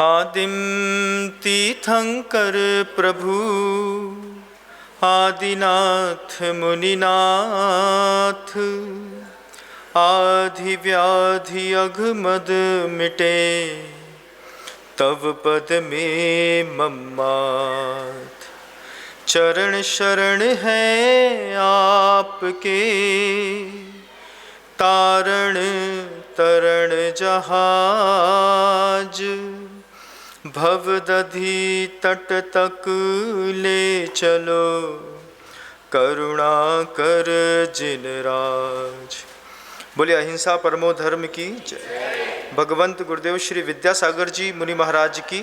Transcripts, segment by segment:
आदिम तीर्थंकर प्रभु आदिनाथ मुनिनाथ, आधि व्याधि अघमद मिटे तव पद में मम्मात। चरण शरण है आपके, तारण तरण जहाज। भवदधि तट तक ले चलो, करुणा कर जिन राज। बोले अहिंसा परमो धर्म की जय। भगवंत गुरुदेव श्री विद्यासागर जी मुनि महाराज की,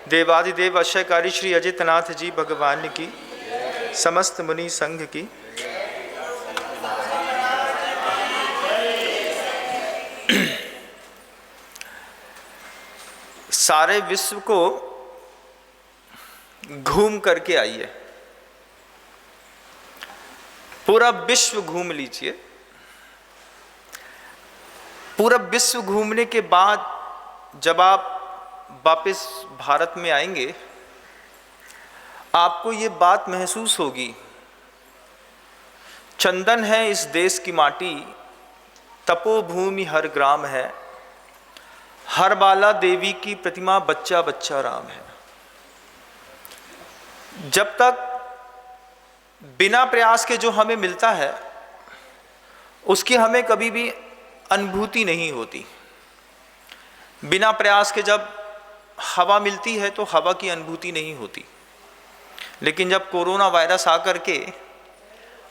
देवादिदेव अक्षयकारी श्री अजितनाथ जी भगवान की, समस्त मुनि संघ की। सारे विश्व को घूम करके आइए, पूरा विश्व घूम लीजिए। पूरा विश्व घूमने के बाद जब आप वापस भारत में आएंगे, आपको ये बात महसूस होगी, चंदन है इस देश की माटी, तपोभूमि हर ग्राम है, हर बाला देवी की प्रतिमा, बच्चा बच्चा राम है। जब तक बिना प्रयास के जो हमें मिलता है उसकी हमें कभी भी अनुभूति नहीं होती। बिना प्रयास के जब हवा मिलती है तो हवा की अनुभूति नहीं होती, लेकिन जब कोरोना वायरस आकर के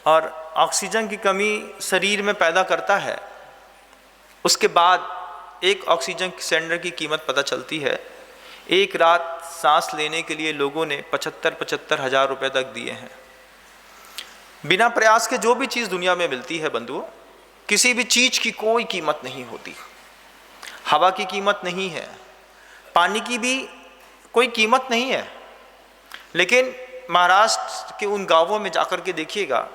और ऑक्सीजन की कमी शरीर में पैदा करता है, उसके बाद एक ऑक्सीजन सिलेंडर की कीमत पता चलती है। एक रात सांस लेने के लिए लोगों ने 75-75 हज़ार रुपये तक दिए हैं। बिना प्रयास के जो भी चीज़ दुनिया में मिलती है बंधुओं, किसी भी चीज़ की कोई कीमत नहीं होती। हवा की कीमत नहीं है, पानी की भी कोई कीमत नहीं है। लेकिन महाराष्ट्र के उन गांवों में जाकर के देखिएगा,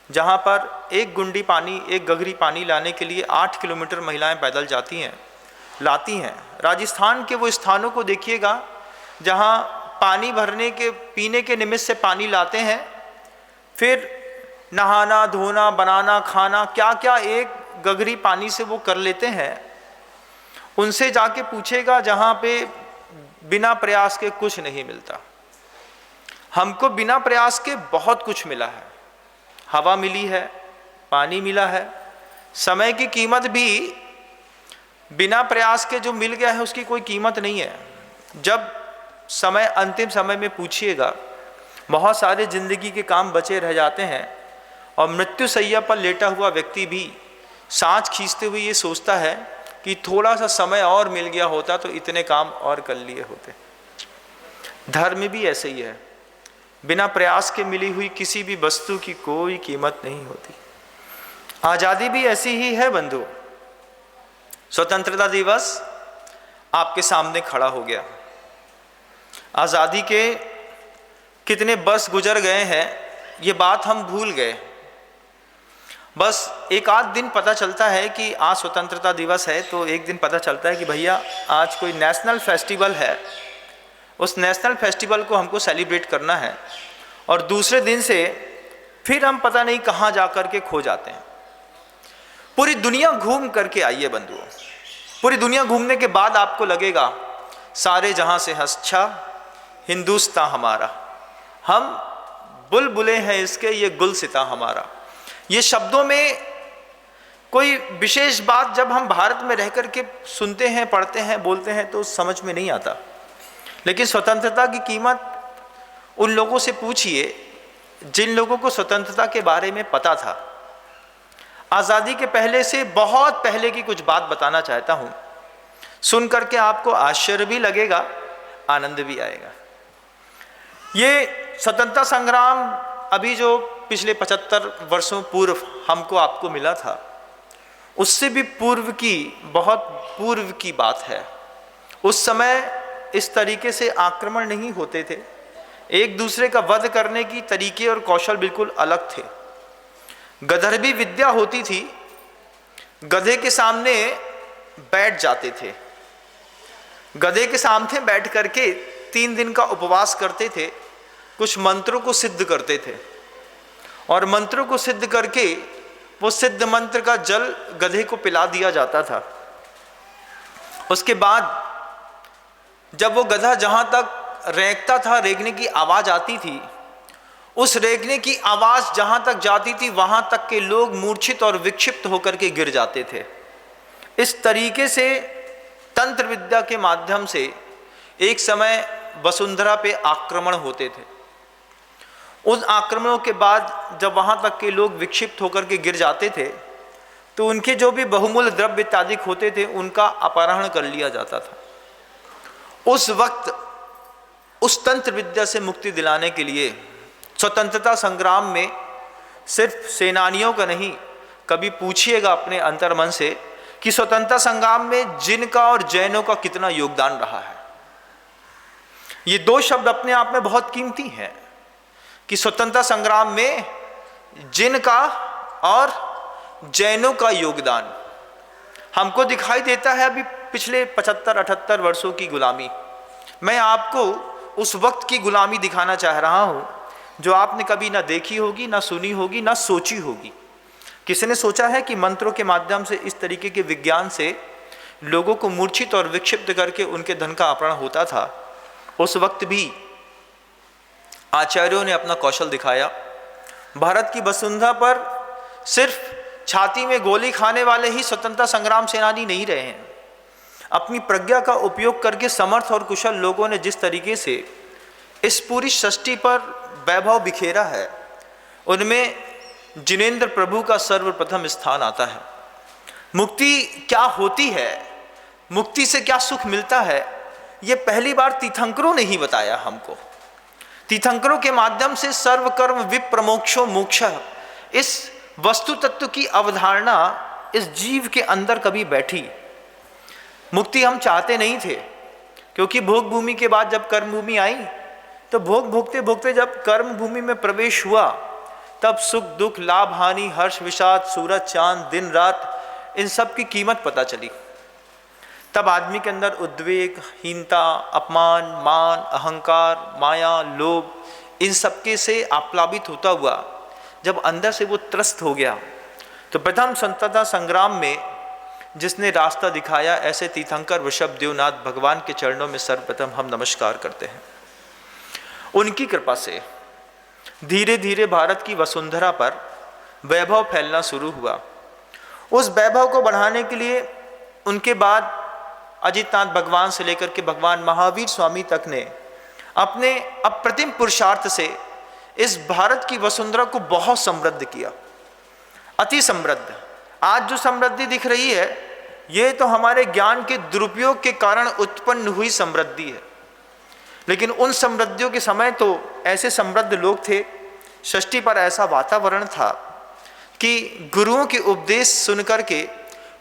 जहाँ पर एक गुंडी पानी, एक गगरी पानी लाने के लिए 8 किलोमीटर महिलाएं पैदल जाती हैं, लाती हैं। राजस्थान के वो स्थानों को देखिएगा जहाँ पानी भरने के, पीने के निमित्त से पानी लाते हैं, फिर नहाना धोना बनाना खाना क्या क्या एक गगरी पानी से वो कर लेते हैं। उनसे जाके पूछेगा जहाँ पे बिना प्रयास के कुछ नहीं मिलता। हमको बिना प्रयास के बहुत कुछ मिला है। हवा मिली है, पानी मिला है, समय की कीमत भी बिना प्रयास के जो मिल गया है उसकी कोई कीमत नहीं है। जब समय, अंतिम समय में पूछिएगा, बहुत सारे जिंदगी के काम बचे रह जाते हैं और मृत्यु शैया पर लेटा हुआ व्यक्ति भी सांस खींचते हुए ये सोचता है कि थोड़ा सा समय और मिल गया होता तो इतने काम और कर लिए होते। धर्म भी ऐसे ही है, बिना प्रयास के मिली हुई किसी भी वस्तु की कोई कीमत नहीं होती। आज़ादी भी ऐसी ही है बंधु। स्वतंत्रता दिवस आपके सामने खड़ा हो गया। आज़ादी के कितने वर्ष गुजर गए हैं ये बात हम भूल गए। बस एक आध दिन पता चलता है कि आज स्वतंत्रता दिवस है, तो एक दिन पता चलता है कि भैया आज कोई नेशनल फेस्टिवल है, उस नेशनल फेस्टिवल को हमको सेलिब्रेट करना है। और दूसरे दिन से फिर हम पता नहीं कहाँ जा कर के खो जाते हैं। पूरी दुनिया घूम करके आइए बंधुओं। पूरी दुनिया घूमने के बाद आपको लगेगा सारे जहाँ से अच्छा हिंदुस्तान हमारा, हम बुलबुले हैं इसके, ये गुलसिता हमारा। ये शब्दों में कोई विशेष बात जब हम भारत में रह कर के सुनते हैं, पढ़ते हैं, बोलते हैं तो समझ में नहीं आता। लेकिन स्वतंत्रता की कीमत उन लोगों से पूछिए जिन लोगों को स्वतंत्रता के बारे में पता था। आज़ादी के पहले से बहुत पहले की कुछ बात बताना चाहता हूँ, सुन करके आपको आश्चर्य भी लगेगा, आनंद भी आएगा। ये स्वतंत्रता संग्राम अभी जो पिछले 75 वर्षों पूर्व हमको आपको मिला था, उससे भी पूर्व की, बहुत पूर्व की बात है। उस समय इस तरीके से आक्रमण नहीं होते थे। एक दूसरे का वध करने की तरीके और कौशल बिल्कुल अलग थे। गधर्वी विद्या होती थी, गधे के सामने बैठ जाते थे। गधे के सामने बैठ करके 3 दिन का उपवास करते थे, कुछ मंत्रों को सिद्ध करते थे और मंत्रों को सिद्ध करके वो सिद्ध मंत्र का जल गधे को पिला दिया जाता था। उसके बाद जब वो गधा जहां तक रेंगता था, रेंगने की आवाज आती थी, उस रेंगने की आवाज जहां तक जाती थी वहां तक के लोग मूर्छित और विक्षिप्त होकर के गिर जाते थे। इस तरीके से तंत्र विद्या के माध्यम से एक समय वसुंधरा पे आक्रमण होते थे। उन आक्रमणों के बाद जब वहां तक के लोग विक्षिप्त होकर के गिर जाते थे तो उनके जो भी बहुमूल्य द्रव्य इत्यादि होते थे उनका अपहरण कर लिया जाता था। उस वक्त उस तंत्र विद्या से मुक्ति दिलाने के लिए स्वतंत्रता संग्राम में सिर्फ सेनानियों का नहीं, कभी पूछिएगा अपने अंतर्मन से कि स्वतंत्रता संग्राम में जिन का और जैनों का कितना योगदान रहा है। ये 2 शब्द अपने आप में बहुत कीमती हैं कि स्वतंत्रता संग्राम में जिन का और जैनों का योगदान हमको दिखाई देता है। अभी पिछले 75-78 वर्षों की गुलामी, मैं आपको उस वक्त की गुलामी दिखाना चाह रहा हूं जो आपने कभी ना देखी होगी, ना सुनी होगी, ना सोची होगी। किसी ने सोचा है कि मंत्रों के माध्यम से इस तरीके के विज्ञान से लोगों को मूर्छित और विक्षिप्त करके उनके धन का अपहरण होता था? उस वक्त भी आचार्यों ने अपना कौशल दिखाया। भारत की वसुंधरा पर सिर्फ छाती में गोली खाने वाले ही स्वतंत्रता संग्राम सेनानी नहीं रहे हैं। अपनी प्रज्ञा का उपयोग करके समर्थ और कुशल लोगों ने जिस तरीके से इस पूरी सृष्टि पर वैभव बिखेरा है, उनमें जिनेंद्र प्रभु का सर्वप्रथम स्थान आता है। मुक्ति क्या होती है, मुक्ति से क्या सुख मिलता है, ये पहली बार तीर्थंकरों ने ही बताया हमको। तीर्थंकरों के माध्यम से सर्वकर्म विप्रमोक्षो मोक्ष, इस वस्तु तत्व की अवधारणा इस जीव के अंदर कभी बैठी। मुक्ति हम चाहते नहीं थे, क्योंकि भोग भूमि के बाद जब कर्म भूमि आई तो भोग भोगते भोगते जब कर्म भूमि में प्रवेश हुआ तब सुख दुख लाभ हानि हर्ष विषाद सूरज चांद दिन रात इन सब की कीमत पता चली। तब आदमी के अंदर उद्वेग, हीनता, अपमान, मान, अहंकार, माया, लोभ, इन सबके से आप्लावित होता हुआ जब अंदर से वो त्रस्त हो गया तो प्रथम स्वतंत्रता संग्राम में जिसने रास्ता दिखाया, ऐसे तीर्थंकर वृषभ देवनाथ भगवान के चरणों में सर्वप्रथम हम नमस्कार करते हैं। उनकी कृपा से धीरे धीरे भारत की वसुंधरा पर वैभव फैलना शुरू हुआ। उस वैभव को बढ़ाने के लिए उनके बाद अजितनाथ भगवान से लेकर के भगवान महावीर स्वामी तक ने अपने अप्रतिम पुरुषार्थ से इस भारत की वसुंधरा को बहुत समृद्ध किया, अति समृद्ध। आज जो समृद्धि दिख रही है ये तो हमारे ज्ञान के दुरुपयोग के कारण उत्पन्न हुई समृद्धि है, लेकिन उन समृद्धियों के समय तो ऐसे समृद्ध लोग थे, षष्ठी पर ऐसा वातावरण था कि गुरुओं के उपदेश सुनकर के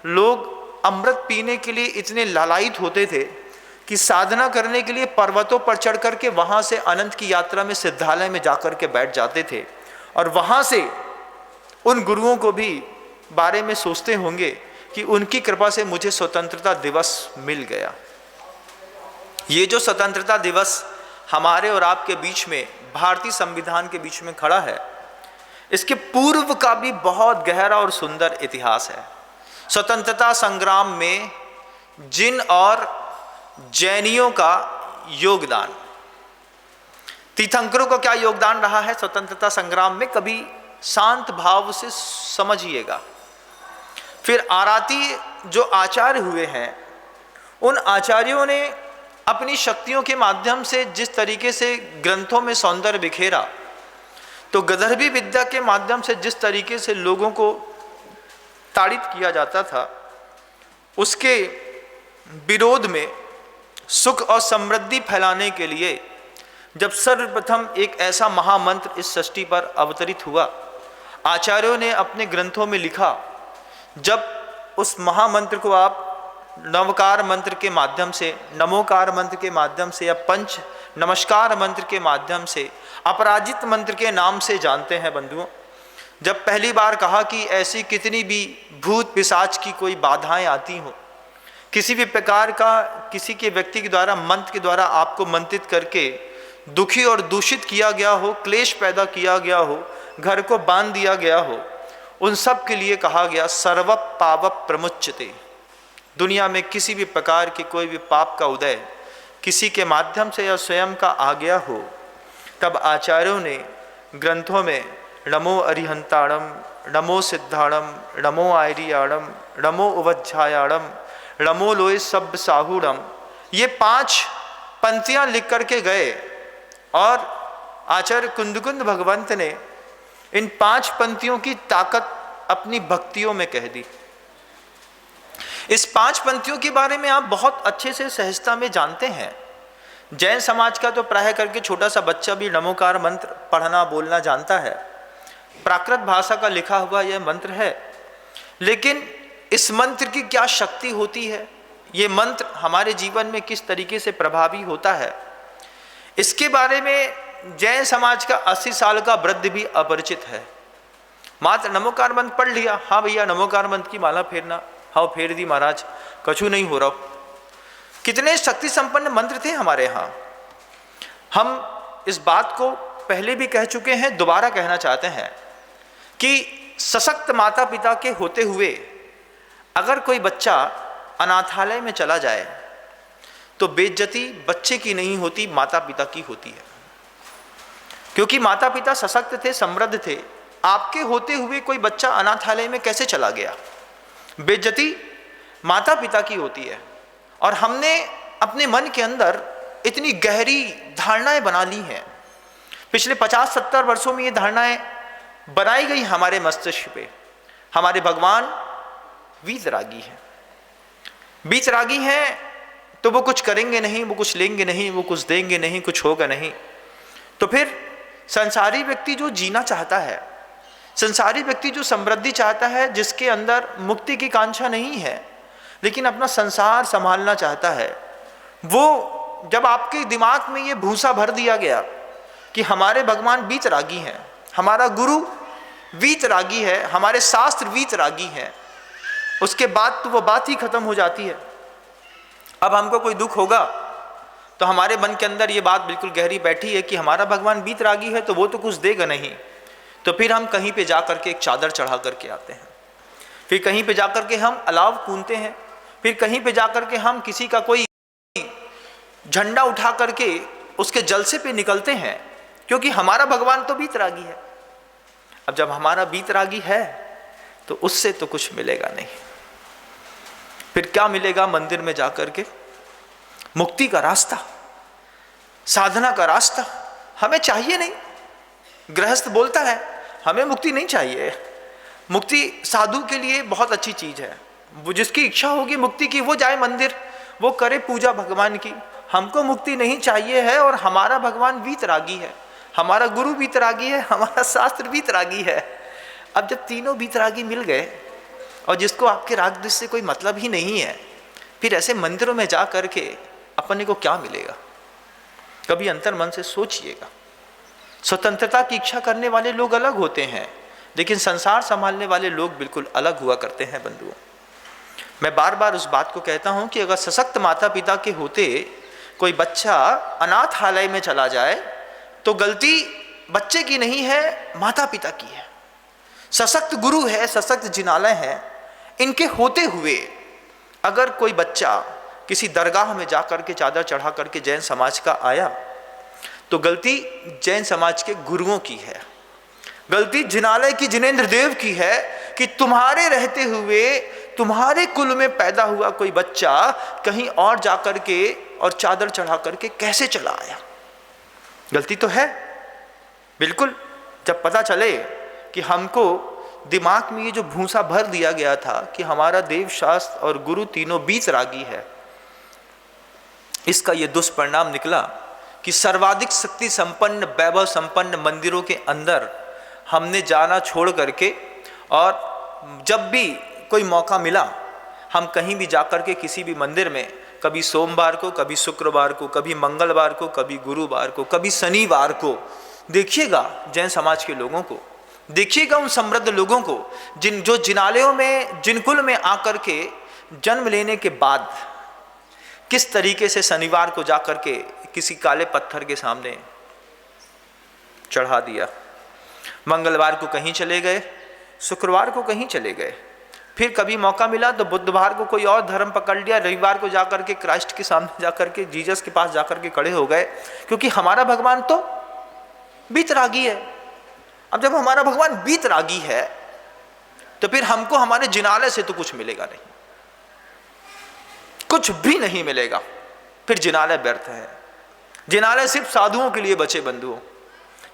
लोग अमृत पीने के लिए इतने लालायित होते थे कि साधना करने के लिए पर्वतों पर चढ़ करके वहाँ से अनंत की यात्रा में सिद्धालय में जाकर के बैठ जाते थे और वहाँ से उन गुरुओं को भी बारे में सोचते होंगे कि उनकी कृपा से मुझे स्वतंत्रता दिवस मिल गया। ये जो स्वतंत्रता दिवस हमारे और आपके बीच में, भारतीय संविधान के बीच में खड़ा है, इसके पूर्व का भी बहुत गहरा और सुंदर इतिहास है। स्वतंत्रता संग्राम में जिन और जैनियों का योगदान, तीर्थंकरों का क्या योगदान रहा है स्वतंत्रता संग्राम में, कभी शांत भाव से समझिएगा। फिर आराती जो आचार्य हुए हैं, उन आचार्यों ने अपनी शक्तियों के माध्यम से जिस तरीके से ग्रंथों में सौंदर्य बिखेरा, तो गंधर्वी विद्या के माध्यम से जिस तरीके से लोगों को ताड़ित किया जाता था, उसके विरोध में सुख और समृद्धि फैलाने के लिए जब सर्वप्रथम एक ऐसा महामंत्र इस सृष्टि पर अवतरित हुआ, आचार्यों ने अपने ग्रंथों में लिखा, जब उस महामंत्र को आप नवकार मंत्र के माध्यम से, नमोकार मंत्र के माध्यम से या पंच नमस्कार मंत्र के माध्यम से, अपराजित मंत्र के नाम से जानते हैं बंधुओं, जब पहली बार कहा कि ऐसी कितनी भी भूत पिशाच की कोई बाधाएं आती हों, किसी भी प्रकार का किसी के व्यक्ति के द्वारा मंत्र के द्वारा आपको मंत्रित करके दुखी और दूषित किया गया हो, क्लेश पैदा किया गया हो, घर को बांध दिया गया हो, उन सब के लिए कहा गया सर्व पाप प्रमुच्यते। दुनिया में किसी भी प्रकार के कोई भी पाप का उदय किसी के माध्यम से या स्वयं का आ गया हो, तब आचार्यों ने ग्रंथों में नमो अरिहंताणम, नमो सिद्धाणम, नमो आयरियाणम, नमो उवज्झायाणम, नमो लोय सब साहुणम, ये 5 पंक्तियां लिख करके गए और आचार्य कुंदकुंद भगवंत ने इन 5 पंक्तियों की ताकत अपनी भक्तियों में कह दी। इस 5 पंक्तियों के बारे में आप बहुत अच्छे से सहजता में जानते हैं। जैन समाज का तो प्राय करके छोटा सा बच्चा भी नमोकार मंत्र पढ़ना बोलना जानता है। प्राकृत भाषा का लिखा हुआ यह मंत्र है, लेकिन इस मंत्र की क्या शक्ति होती है, ये मंत्र हमारे जीवन में किस तरीके से प्रभावी होता है, इसके बारे में जैन समाज का 80 साल का वृद्ध भी अपरिचित है। मात्र नमोकार मंत्र पढ़ लिया, हाँ भैया नमोकार मंत्र की माला फेरना, हाँ फेर दी महाराज, कछु नहीं हो रहा। कितने शक्ति संपन्न मंत्र थे हमारे यहाँ। हम इस बात को पहले भी कह चुके हैं, दोबारा कहना चाहते हैं कि सशक्त माता पिता के होते हुए अगर कोई बच्चा अनाथालय में चला जाए तो बेइज्जती बच्चे की नहीं होती, माता पिता की होती है। क्योंकि माता पिता सशक्त थे, समृद्ध थे। आपके होते हुए कोई बच्चा अनाथालय में कैसे चला गया, बेइज्जती माता पिता की होती है। और हमने अपने मन के अंदर इतनी गहरी धारणाएं बना ली हैं। पिछले 50-70 वर्षों में ये धारणाएं बनाई गई हमारे मस्तिष्क पे। हमारे भगवान वीतरागी हैं। वीतरागी हैं तो वो कुछ करेंगे नहीं, वो कुछ लेंगे नहीं, वो कुछ देंगे नहीं, कुछ होगा नहीं। तो फिर संसारी व्यक्ति जो जीना चाहता है, संसारी व्यक्ति जो समृद्धि चाहता है, जिसके अंदर मुक्ति की कांक्षा नहीं है लेकिन अपना संसार संभालना चाहता है, वो जब आपके दिमाग में ये भूसा भर दिया गया कि हमारे भगवान वीतरागी हैं, हमारा गुरु वीतरागी है, हमारे शास्त्र वीतरागी हैं, उसके बाद तो वो बात ही खत्म हो जाती है। अब हमको कोई दुख होगा तो हमारे मन के अंदर ये बात बिल्कुल गहरी बैठी है कि हमारा भगवान वीतरागी है तो वो तो कुछ देगा नहीं। तो फिर हम कहीं पे जा करके एक चादर चढ़ा करके आते हैं, फिर कहीं पे जा करके हम अलाव कूदते हैं, फिर कहीं पे जा करके हम किसी का कोई झंडा उठा करके उसके जलसे पे निकलते हैं, क्योंकि हमारा भगवान तो वीतरागी है। अब जब हमारा वीतरागी है तो उससे तो कुछ मिलेगा नहीं। फिर क्या मिलेगा मंदिर में जाकर के? मुक्ति का रास्ता, साधना का रास्ता हमें चाहिए नहीं। गृहस्थ बोलता है हमें मुक्ति नहीं चाहिए। मुक्ति साधु के लिए बहुत अच्छी चीज है। वो जिसकी इच्छा होगी मुक्ति की वो जाए मंदिर, वो करे पूजा भगवान की। हमको मुक्ति नहीं चाहिए है और हमारा भगवान वीतरागी है, हमारा गुरु वीतरागी है, हमारा शास्त्र वीतरागी है। अब जब तीनों वीतरागी मिल गए और जिसको आपके राग द्वेष से कोई मतलब ही नहीं है, फिर ऐसे मंदिरों में जा करके अपने को क्या मिलेगा? कभी अंतर मन से सोचिएगा। स्वतंत्रता की इच्छा करने वाले लोग अलग होते हैं, लेकिन संसार संभालने वाले लोग बिल्कुल अलग हुआ करते हैं बंधुओं। मैं बार बार उस बात को कहता हूं कि अगर सशक्त माता पिता के होते कोई बच्चा अनाथालय में चला जाए तो गलती बच्चे की नहीं है, माता पिता की है। सशक्त गुरु है, सशक्त जिनालय है, इनके होते हुए अगर कोई बच्चा किसी दरगाह में जाकर के चादर चढ़ा करके जैन समाज का आया तो गलती जैन समाज के गुरुओं की है, गलती जिनालय की जिनेंद्र देव की है कि तुम्हारे रहते हुए तुम्हारे कुल में पैदा हुआ कोई बच्चा कहीं और जाकर के और चादर चढ़ा करके कैसे चला आया। गलती तो है बिल्कुल। जब पता चले कि हमको दिमाग में ये जो भूसा भर दिया गया था कि हमारा देव शास्त्र और गुरु तीनों वीतरागी है, इसका ये दुष्परिणाम निकला कि सर्वाधिक शक्ति संपन्न वैभव संपन्न मंदिरों के अंदर हमने जाना छोड़ करके, और जब भी कोई मौका मिला हम कहीं भी जाकर के किसी भी मंदिर में, कभी सोमवार को, कभी शुक्रवार को, कभी मंगलवार को, कभी गुरुवार को, कभी शनिवार को, देखिएगा जैन समाज के लोगों को, देखिएगा उन समृद्ध लोगों को जो जिनालयों में जिनकुल में आकर के जन्म लेने के बाद किस तरीके से शनिवार को जाकर के किसी काले पत्थर के सामने चढ़ा दिया, मंगलवार को कहीं चले गए, शुक्रवार को कहीं चले गए, फिर कभी मौका मिला तो बुधवार को कोई और धर्म पकड़ लिया, रविवार को जाकर के क्राइस्ट के सामने जाकर के, जीसस के पास जाकर के खड़े हो गए, क्योंकि हमारा भगवान तो बीतरागी है। अब जब हमारा भगवान बीतरागी है तो फिर हमको हमारे जिनालय से तो कुछ मिलेगा नहीं, कुछ भी नहीं मिलेगा, फिर जिनालय व्यर्थ है। जिनालय सिर्फ साधुओं के लिए बचे बंधुओं,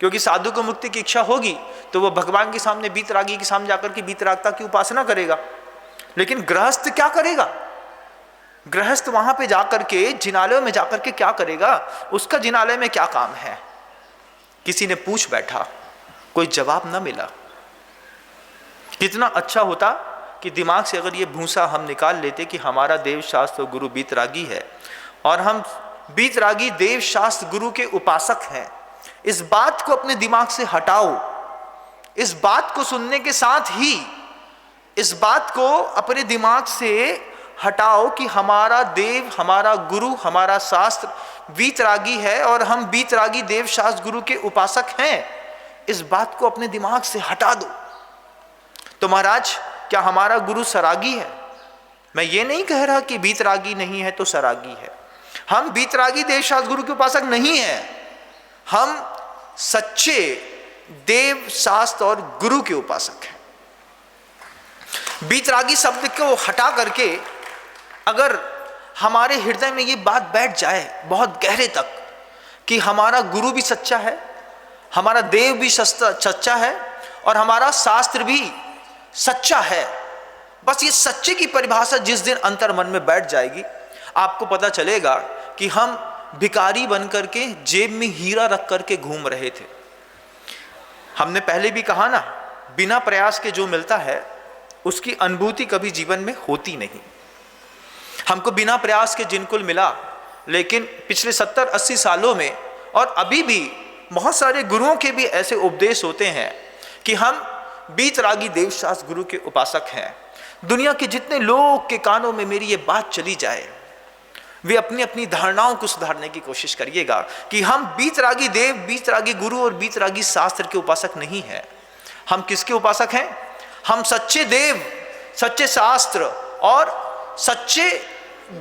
क्योंकि साधु को मुक्ति की इच्छा होगी तो वो भगवान के सामने बीतरागी के सामने जाकर के बीतरागता की उपासना करेगा। लेकिन गृहस्थ क्या करेगा? गृहस्थ वहां पे जाकर के जिनालयों में जाकर के क्या करेगा? उसका जिनालय में क्या काम है? किसी ने पूछ बैठा, कोई जवाब ना मिला। कितना अच्छा होता कि दिमाग से अगर ये भूसा हम निकाल लेते कि हमारा देव शास्त्र गुरु बीतरागी है और हम बीतरागी देव शास्त्र गुरु के उपासक हैं। इस बात को अपने दिमाग से हटाओ। इस बात को सुनने के साथ ही इस बात को अपने दिमाग से हटाओ कि हमारा देव, हमारा गुरु, हमारा शास्त्र बीतरागी है और हम बीतरागी देव शास्त्र गुरु के उपासक हैं। इस बात को अपने दिमाग से हटा दो। तो महाराज, क्या हमारा गुरु सरागी है? मैं ये नहीं कह रहा कि बीतरागी नहीं है तो सरागी है। हम बीतरागी देव शास्त्र गुरु के उपासक नहीं है, हम सच्चे देव शास्त्र और गुरु के उपासक हैं। बीतरागी शब्द को हटा करके अगर हमारे हृदय में ये बात बैठ जाए बहुत गहरे तक कि हमारा गुरु भी सच्चा है, हमारा देव भी सच्चा है और हमारा शास्त्र भी सच्चा है, बस ये सच्चे की परिभाषा जिस दिन अंतर मन में बैठ जाएगी, आपको पता चलेगा कि हम भिखारी बन करके जेब में हीरा रख करके घूम रहे थे। हमने पहले भी कहा ना, बिना प्रयास के जो मिलता है उसकी अनुभूति कभी जीवन में होती नहीं। हमको बिना प्रयास के जिनकुल मिला, लेकिन पिछले 70-80 सालों में और अभी भी बहुत सारे गुरुओं के भी ऐसे उपदेश होते हैं कि हम बीतरागी देवशास्त्र गुरु के उपासक हैं। दुनिया के जितने लोग के कानों में मेरी ये बात चली जाए, वे अपनी अपनी धारणाओं को सुधारने की कोशिश करिएगा कि हम बीतरागी देव, बीतरागी गुरु और बीतरागी शास्त्र के उपासक नहीं हैं। हम किसके उपासक हैं? हम सच्चे देव, सच्चे शास्त्र और सच्चे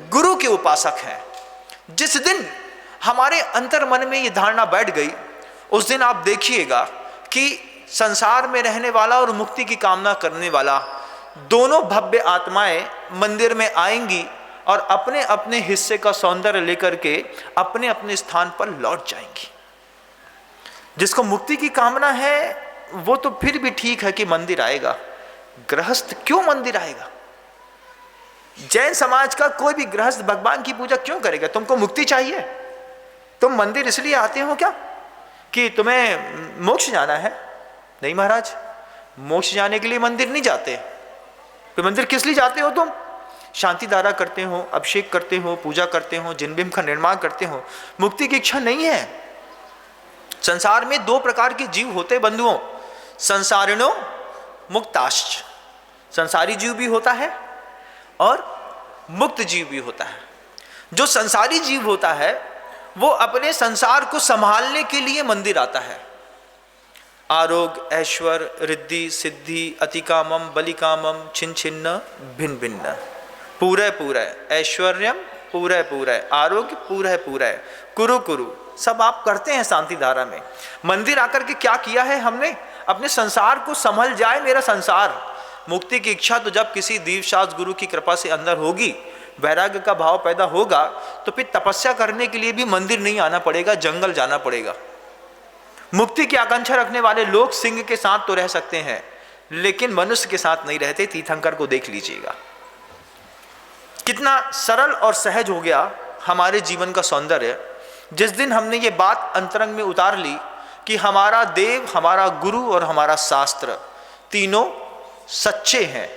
गुरु के उपासक हैं। जिस दिन हमारे अंतर मन में ये धारणा बैठ गई, उस दिन आप देखिएगा कि संसार में रहने वाला और मुक्ति की कामना करने वाला दोनों भव्य आत्माएं मंदिर में आएंगी और अपने अपने हिस्से का सौंदर्य लेकर के अपने अपने स्थान पर लौट जाएंगी। जिसको मुक्ति की कामना है वो तो फिर भी ठीक है कि मंदिर आएगा, गृहस्थ क्यों मंदिर आएगा? जैन समाज का कोई भी गृहस्थ भगवान की पूजा क्यों करेगा? तुमको मुक्ति चाहिए, तुम मंदिर इसलिए आते हो क्या कि तुम्हें मोक्ष जाना है? नहीं महाराज, मोक्ष जाने के लिए मंदिर नहीं जाते। तो मंदिर किस लिए जाते हो तुम? शांति धारा करते हो, अभिषेक करते हो, पूजा करते हो, जिन बिंब का निर्माण करते हो। मुक्ति की इच्छा नहीं है। संसार में दो प्रकार के जीव होते बंधुओं, संसारिणो मुक्ताश्च। संसारी जीव भी होता है और मुक्त जीव भी होता है। जो संसारी जीव होता है वो अपने संसार को संभालने के लिए मंदिर आता है। आरोग्य, ऐश्वर्य, रिद्धि, सिद्धि, अतिकामम, बलिकामम, छिन्न छिन्न, भिन्न भिन्न। पूरे पूरे ऐश्वर्यम, पूरे पूरे आरोग्य, पूरे पूरे कुरु कुरु, सब आप करते हैं शांति धारा में। मंदिर आकर के क्या किया है हमने? अपने संसार को संभल जाए मेरा संसार। मुक्ति की इच्छा तो जब किसी दीवशास्त्र गुरु की कृपा से अंदर होगी, वैराग्य का भाव पैदा होगा, तो फिर तपस्या करने के लिए भी मंदिर नहीं आना पड़ेगा, जंगल जाना पड़ेगा। मुक्ति की आकांक्षा रखने वाले लोग सिंह के साथ तो रह सकते हैं, लेकिन मनुष्य के साथ नहीं रहते। तीर्थंकर को देख लीजिएगा, कितना सरल और सहज हो गया हमारे जीवन का सौंदर्य जिस दिन हमने ये बात अंतरंग में उतार ली कि हमारा देव, हमारा गुरु और हमारा शास्त्र तीनों सच्चे हैं।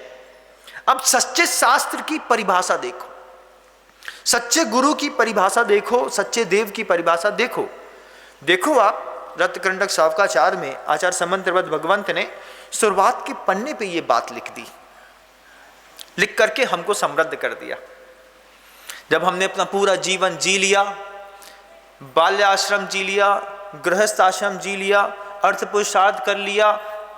अब सच्चे शास्त्र की परिभाषा देखो, सच्चे गुरु की परिभाषा देखो, सच्चे देव की परिभाषा देखो। देखो आप रत्नकंटक शावकाचार में आचार्य समंतवत भगवंत ने शुरुआत के पन्ने पे ये बात लिख दी। लिख करके हमको समृद्ध कर दिया। जब हमने अपना पूरा जीवन जी लिया, बाल्याश्रम जी लिया, गृहस्थ आश्रम जी लिया, अर्थ पुरुषार्थ कर लिया,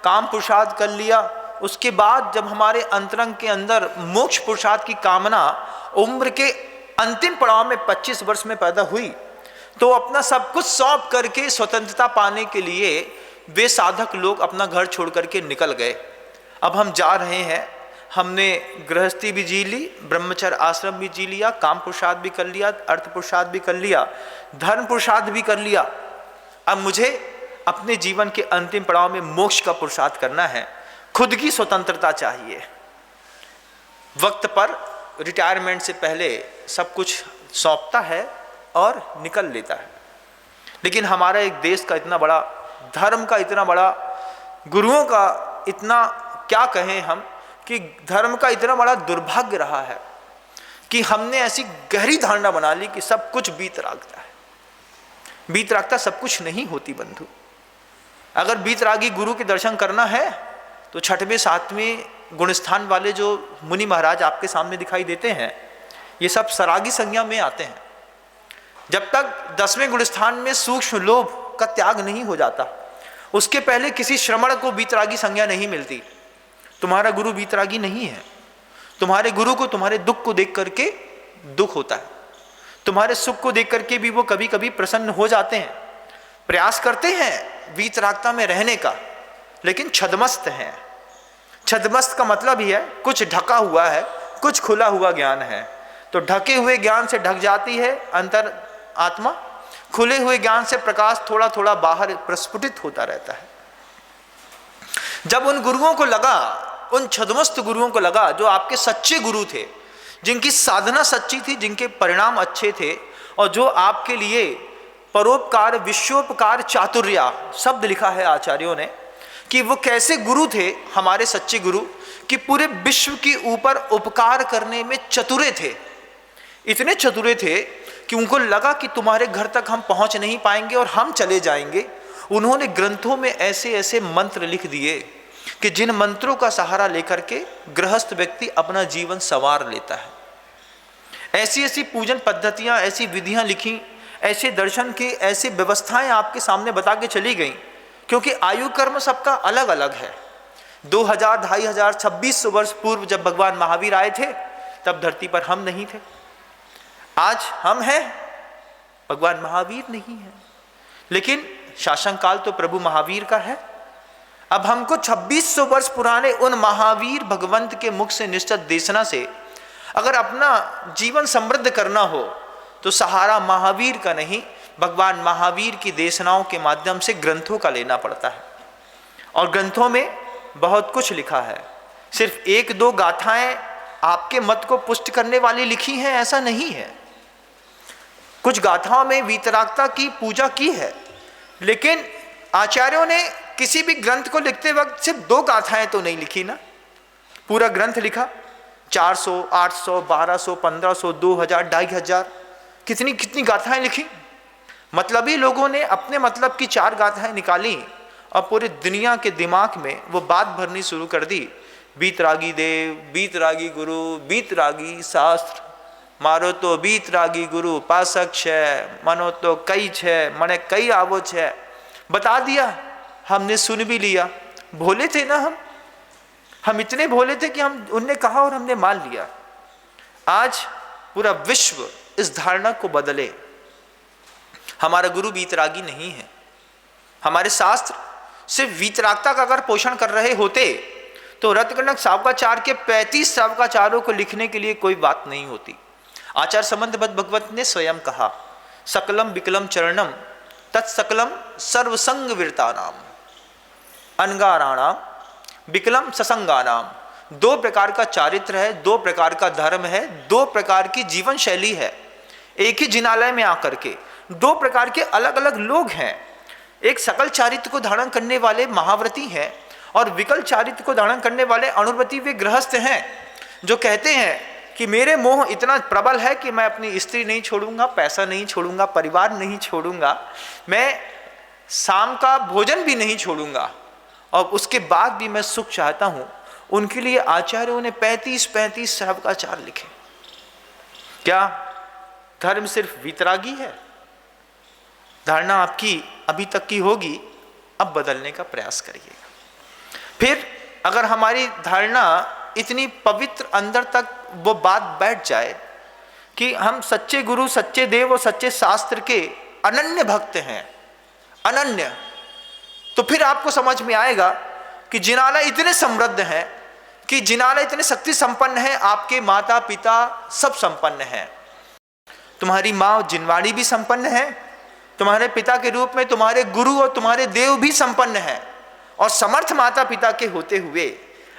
काम पुरुषार्थ कर लिया, उसके बाद जब हमारे अंतरंग के अंदर मोक्ष पुरुषार्थ की कामना उम्र के अंतिम पड़ाव में 25 वर्ष में पैदा हुई, तो अपना सब कुछ सौंप करके स्वतंत्रता पाने के लिए वे साधक लोग अपना घर छोड़ करके निकल गए। अब हम जा रहे हैं, हमने गृहस्थी भी जी ली, ब्रह्मचर्य आश्रम भी जी लिया, काम पुरुषार्थ भी कर लिया, अर्थ पुरुषार्थ भी कर लिया, धर्म पुरुषार्थ भी कर लिया। अब मुझे अपने जीवन के अंतिम पड़ाव में मोक्ष का पुरुषार्थ करना है, खुद की स्वतंत्रता चाहिए। वक्त पर रिटायरमेंट से पहले सब कुछ सौंपता है और निकल लेता है। लेकिन हमारा एक देश का इतना बड़ा, धर्म का इतना बड़ा, गुरुओं का इतना, क्या कहें हम, कि धर्म का इतना बड़ा दुर्भाग्य रहा है कि हमने ऐसी गहरी धारणा बना ली कि सब कुछ बीतरागता है। बीतरागता सब कुछ नहीं होती बंधु। अगर बीतरागी गुरु के दर्शन करना है तो 6वें 7वें गुणस्थान वाले जो मुनि महाराज आपके सामने दिखाई देते हैं, ये सब सरागी संज्ञा में आते हैं। जब तक 10वें गुणस्थान में सूक्ष्म लोभ का त्याग नहीं हो जाता, उसके पहले किसी श्रमण को बीतरागी संज्ञा नहीं मिलती। तुम्हारा गुरु बीतरागी नहीं है। तुम्हारे गुरु को तुम्हारे दुख को देख करके दुख होता है, तुम्हारे सुख को देख करके भी वो कभी कभी प्रसन्न हो जाते हैं, प्रयास करते हैं बीतरागता में रहने का, लेकिन छद्मस्त हैं। छद्मस्त का मतलब ही है कुछ ढका हुआ है, कुछ खुला हुआ ज्ञान है। तो ढके हुए ज्ञान से ढक जाती है अंतर आत्मा, खुले हुए ज्ञान से प्रकाश थोड़ा थोड़ा बाहर प्रस्फुटित होता रहता है। जब उन गुरुओं को लगा, उन छद्मस्त गुरुओं को लगा जो आपके सच्चे गुरु थे, जिनकी साधना सच्ची थी, जिनके परिणाम अच्छे थे, और जो आपके लिए परोपकार, विश्वोपकार, चातुर्या शब्द लिखा है आचार्यों ने कि वो कैसे गुरु थे हमारे सच्चे गुरु, कि पूरे विश्व के ऊपर उपकार करने में चतुरे थे। इतने चतुरे थे कि उनको लगा कि तुम्हारे घर तक हम पहुंच नहीं पाएंगे और हम चले जाएंगे। उन्होंने ग्रंथों में ऐसे ऐसे मंत्र लिख दिए कि जिन मंत्रों का सहारा लेकर के गृहस्थ व्यक्ति अपना जीवन संवार लेता है। ऐसी ऐसी पूजन पद्धतियां, ऐसी विधियां लिखी, ऐसे दर्शन की ऐसी व्यवस्थाएं आपके सामने बता के चली गई, क्योंकि आयु कर्म सबका अलग अलग है। 2000, 2500, 2600 वर्ष पूर्व जब भगवान महावीर आए थे, तब धरती पर हम नहीं थे। आज हम हैं, भगवान महावीर नहीं है, लेकिन शासन काल तो प्रभु महावीर का है। अब हमको 2600 वर्ष पुराने उन महावीर भगवंत के मुख से निश्चित देशना से अगर अपना जीवन समृद्ध करना हो तो सहारा महावीर का नहीं, भगवान महावीर की देशनाओं के माध्यम से ग्रंथों का लेना पड़ता है। और ग्रंथों में बहुत कुछ लिखा है। सिर्फ 1-2 गाथाएं आपके मत को पुष्ट करने वाली लिखी हैं ऐसा नहीं है। कुछ गाथाओं में वीतरागता की पूजा की है, लेकिन आचार्यों ने किसी भी ग्रंथ को लिखते वक्त सिर्फ 2 गाथाएं तो नहीं लिखी ना, पूरा ग्रंथ लिखा। 400, 800, 1200, 1500, 2000, 2500 कितनी कितनी गाथाएं लिखी। मतलबी लोगों ने अपने मतलब की 4 गाथाएं निकाली और पूरी दुनिया के दिमाग में वो बात भरनी शुरू कर दी। बीतरागी देव, बीतरागी गुरु, बीतरागी शास्त्र, मारो तो बीतरागी गुरु पासक है, मनो तो कई छे, मने कई आवो छे, बता दिया। हमने सुन भी लिया, भोले थे ना हम इतने भोले थे कि हम उनने कहा और हमने मान लिया। आज पूरा विश्व इस धारणा को बदले। हमारा गुरु वीतरागी नहीं है। हमारे शास्त्र सिर्फ वीतरागता का अगर पोषण कर रहे होते तो रत्नगणक शावकाचार्य के 35 शावकाचार्यों को लिखने के लिए कोई बात नहीं होती। आचार्य संबंधबद्ध भगवत ने स्वयं कहा, सकलम विकलम चरणम तत्सकलम सर्वसंग विरतानाम अनगाराणाम विकलम ससंगानाम। 2 प्रकार का चारित्र है, 2 प्रकार का धर्म है, 2 प्रकार की जीवन शैली है। एक ही जिनालय में आकर के 2 प्रकार के अलग अलग लोग हैं। एक सकल चारित्र को धारण करने वाले महाव्रती हैं और विकल चारित्र को धारण करने वाले अनुव्रती वे गृहस्थ हैं, जो कहते हैं कि मेरे मोह इतना प्रबल है कि मैं अपनी स्त्री नहीं छोड़ूंगा, पैसा नहीं छोड़ूंगा, परिवार नहीं छोड़ूंगा, मैं शाम का भोजन भी नहीं छोड़ूंगा, और उसके बाद भी मैं सुख चाहता हूँ। उनके लिए आचार्यों ने 35-35 श्रावकाचार लिखे। क्या धर्म सिर्फ वीतरागी है? धारणा आपकी अभी तक की होगी, अब बदलने का प्रयास करिएगा। फिर अगर हमारी धारणा इतनी पवित्र अंदर तक वो बात बैठ जाए कि हम सच्चे गुरु, सच्चे देव और सच्चे शास्त्र के अनन्य भक्त हैं, अनन्य, तो फिर आपको समझ में आएगा कि जिनालय इतने समृद्ध हैं, कि जिनालय इतने शक्ति संपन्न है, आपके माता पिता सब संपन्न हैं। तुम्हारी माँ जिनवाड़ी भी संपन्न है, तुम्हारे पिता के रूप में तुम्हारे गुरु और तुम्हारे देव भी संपन्न है। और समर्थ माता पिता के होते हुए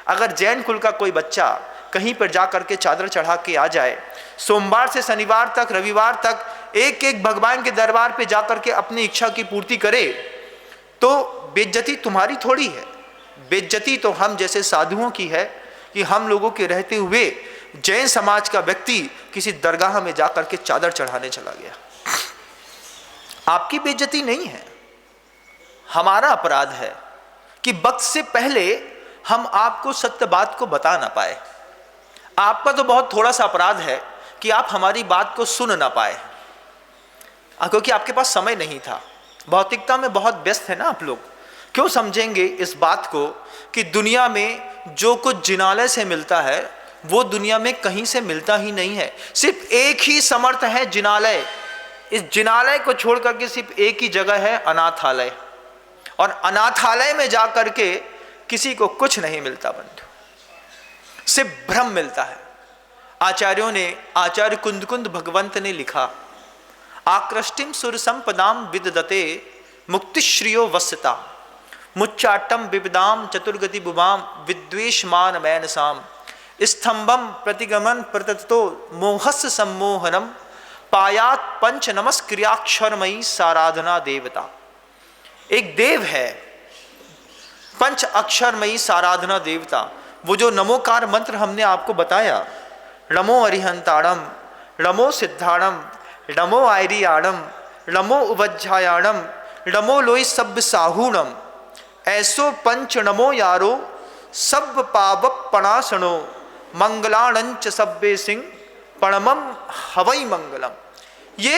अगर जैन कुल का कोई बच्चा कहीं पर जा करके चादर चढ़ा के आ जाए, सोमवार से शनिवार तक, रविवार तक एक एक भगवान के दरबार पे जा करके अपनी इच्छा की पूर्ति करे, तो बेइज्जती तुम्हारी थोड़ी है, बेइज्जती तो हम जैसे साधुओं की है कि हम लोगों के रहते हुए जैन समाज का व्यक्ति किसी दरगाह में जा करके चादर चढ़ाने चला गया। आपकी बेइज्जती नहीं है, हमारा अपराध है कि वक्त से पहले हम आपको सत्य बात को बता ना पाए। आपका तो बहुत थोड़ा सा अपराध है कि आप हमारी बात को सुन ना पाए, क्योंकि आपके पास समय नहीं था। भौतिकता में बहुत व्यस्त है ना आप लोग। क्यों समझेंगे इस बात को कि दुनिया में जो कुछ जिनालय से मिलता है वो दुनिया में कहीं से मिलता ही नहीं है। सिर्फ एक ही समर्थ है जिनालय। इस जिनालय को छोड़ करके सिर्फ एक ही जगह है, अनाथालय। और अनाथालय में जा करके किसी को कुछ नहीं मिलता बंधु, सिर्फ भ्रम मिलता है। आचार्यों ने, आचार्य कुंद भगवंत ने लिखा, आकृष्टिम सुर संपदाम विददते मुक्तिश्रियो वस्यता मुच्चाटम विविदाम चतुर्गति बुभाम विद्वेषमान मैनसाम स्तंभम प्रतिगमन प्रततो मोहस सम्मोहनम पायात पंच नमस्क्रियाक्षरमयी साराधना देवता। एक देव है पंच अक्षरमयी साराधना देवता। वो जो नमोकार मंत्र हमने आपको बताया, नमो अरिहंताणम, नमो सिद्धाणम, नमो आयरियाणम, नमो उवज्जायाणम, नमो लोई सब्ब साहूणम, ऐसो पंच नमो यारो सब पावप पणासनो मंगलाणंच सब्बे सिंह पणमम हवई मंगलम। ये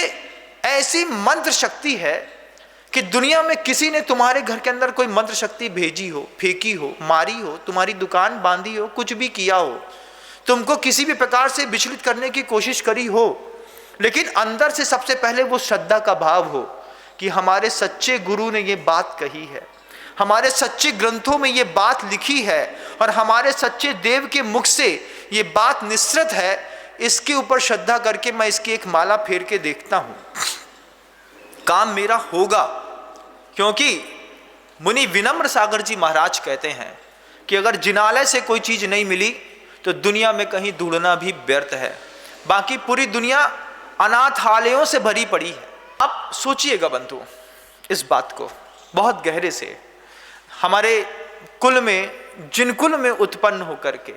ऐसी मंत्र शक्ति है कि दुनिया में किसी ने तुम्हारे घर के अंदर कोई मंत्र शक्ति भेजी हो, फेंकी हो, मारी हो, तुम्हारी दुकान बांधी हो, कुछ भी किया हो, तुमको किसी भी प्रकार से विचलित करने की कोशिश करी हो, लेकिन अंदर से सबसे पहले वो श्रद्धा का भाव हो कि हमारे सच्चे गुरु ने ये बात कही है, हमारे सच्चे ग्रंथों में ये बात लिखी है और हमारे सच्चे देव के मुख से ये बात निश्चित है, इसके ऊपर श्रद्धा करके मैं इसकी एक माला फेर के देखता हूं, काम मेरा होगा। क्योंकि मुनि विनम्र सागर जी महाराज कहते हैं कि अगर जिनालय से कोई चीज नहीं मिली तो दुनिया में कहीं ढूंढना भी व्यर्थ है, बाकी पूरी दुनिया अनाथालयों से भरी पड़ी है। अब सोचिएगा बंधु इस बात को बहुत गहरे से। हमारे कुल में, जिन कुल में उत्पन्न होकर के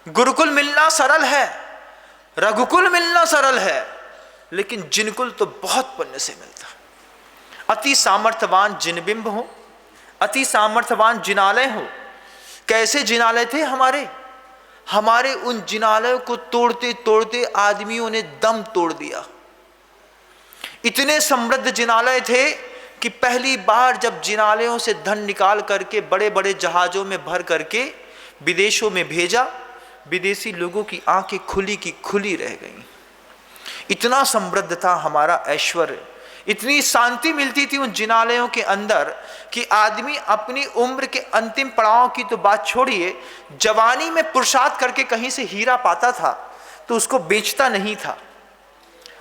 गुरुकुल मिलना सरल है, रघुकुल मिलना सरल है, लेकिन जिनकुल तो बहुत पुण्य से मिलता है। अति सामर्थ्यवान जिनबिंब हो, अति सामर्थ्यवान जिनालय हो। कैसे जिनालय थे हमारे, हमारे उन जिनालयों को तोड़ते तोड़ते आदमियों ने दम तोड़ दिया। इतने समृद्ध जिनालय थे कि पहली बार जब जिनालयों से धन निकाल करके बड़े बड़े जहाजों में भर करके विदेशों में भेजा, विदेशी लोगों की आंखें खुली की खुली रह गईं। इतना समृद्ध था हमारा ऐश्वर्य, इतनी शांति मिलती थी उन जिनालयों के अंदर कि आदमी अपनी उम्र के अंतिम पड़ाव की तो बात छोड़िए, जवानी में पुरुषार्थ करके कहीं से हीरा पाता था तो उसको बेचता नहीं था,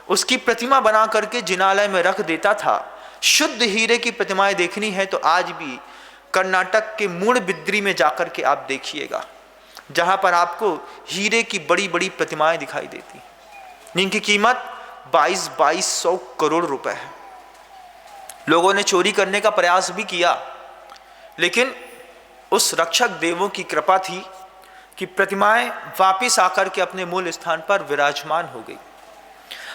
उसकी प्रतिमा बना करके जिनालय में रख देता था। शुद्ध हीरे की प्रतिमाएं देखनी है तो आज भी कर्नाटक के मूड़बिद्री में जाकर के आप देखिएगा, जहां पर आपको हीरे की बड़ी बड़ी प्रतिमाएं दिखाई देती, जिनकी कीमत 2200 करोड़ रुपए है। लोगों ने चोरी करने का प्रयास भी किया, लेकिन उस रक्षक देवों की कृपा थी कि प्रतिमाएं वापिस आकर के अपने मूल स्थान पर विराजमान हो गई।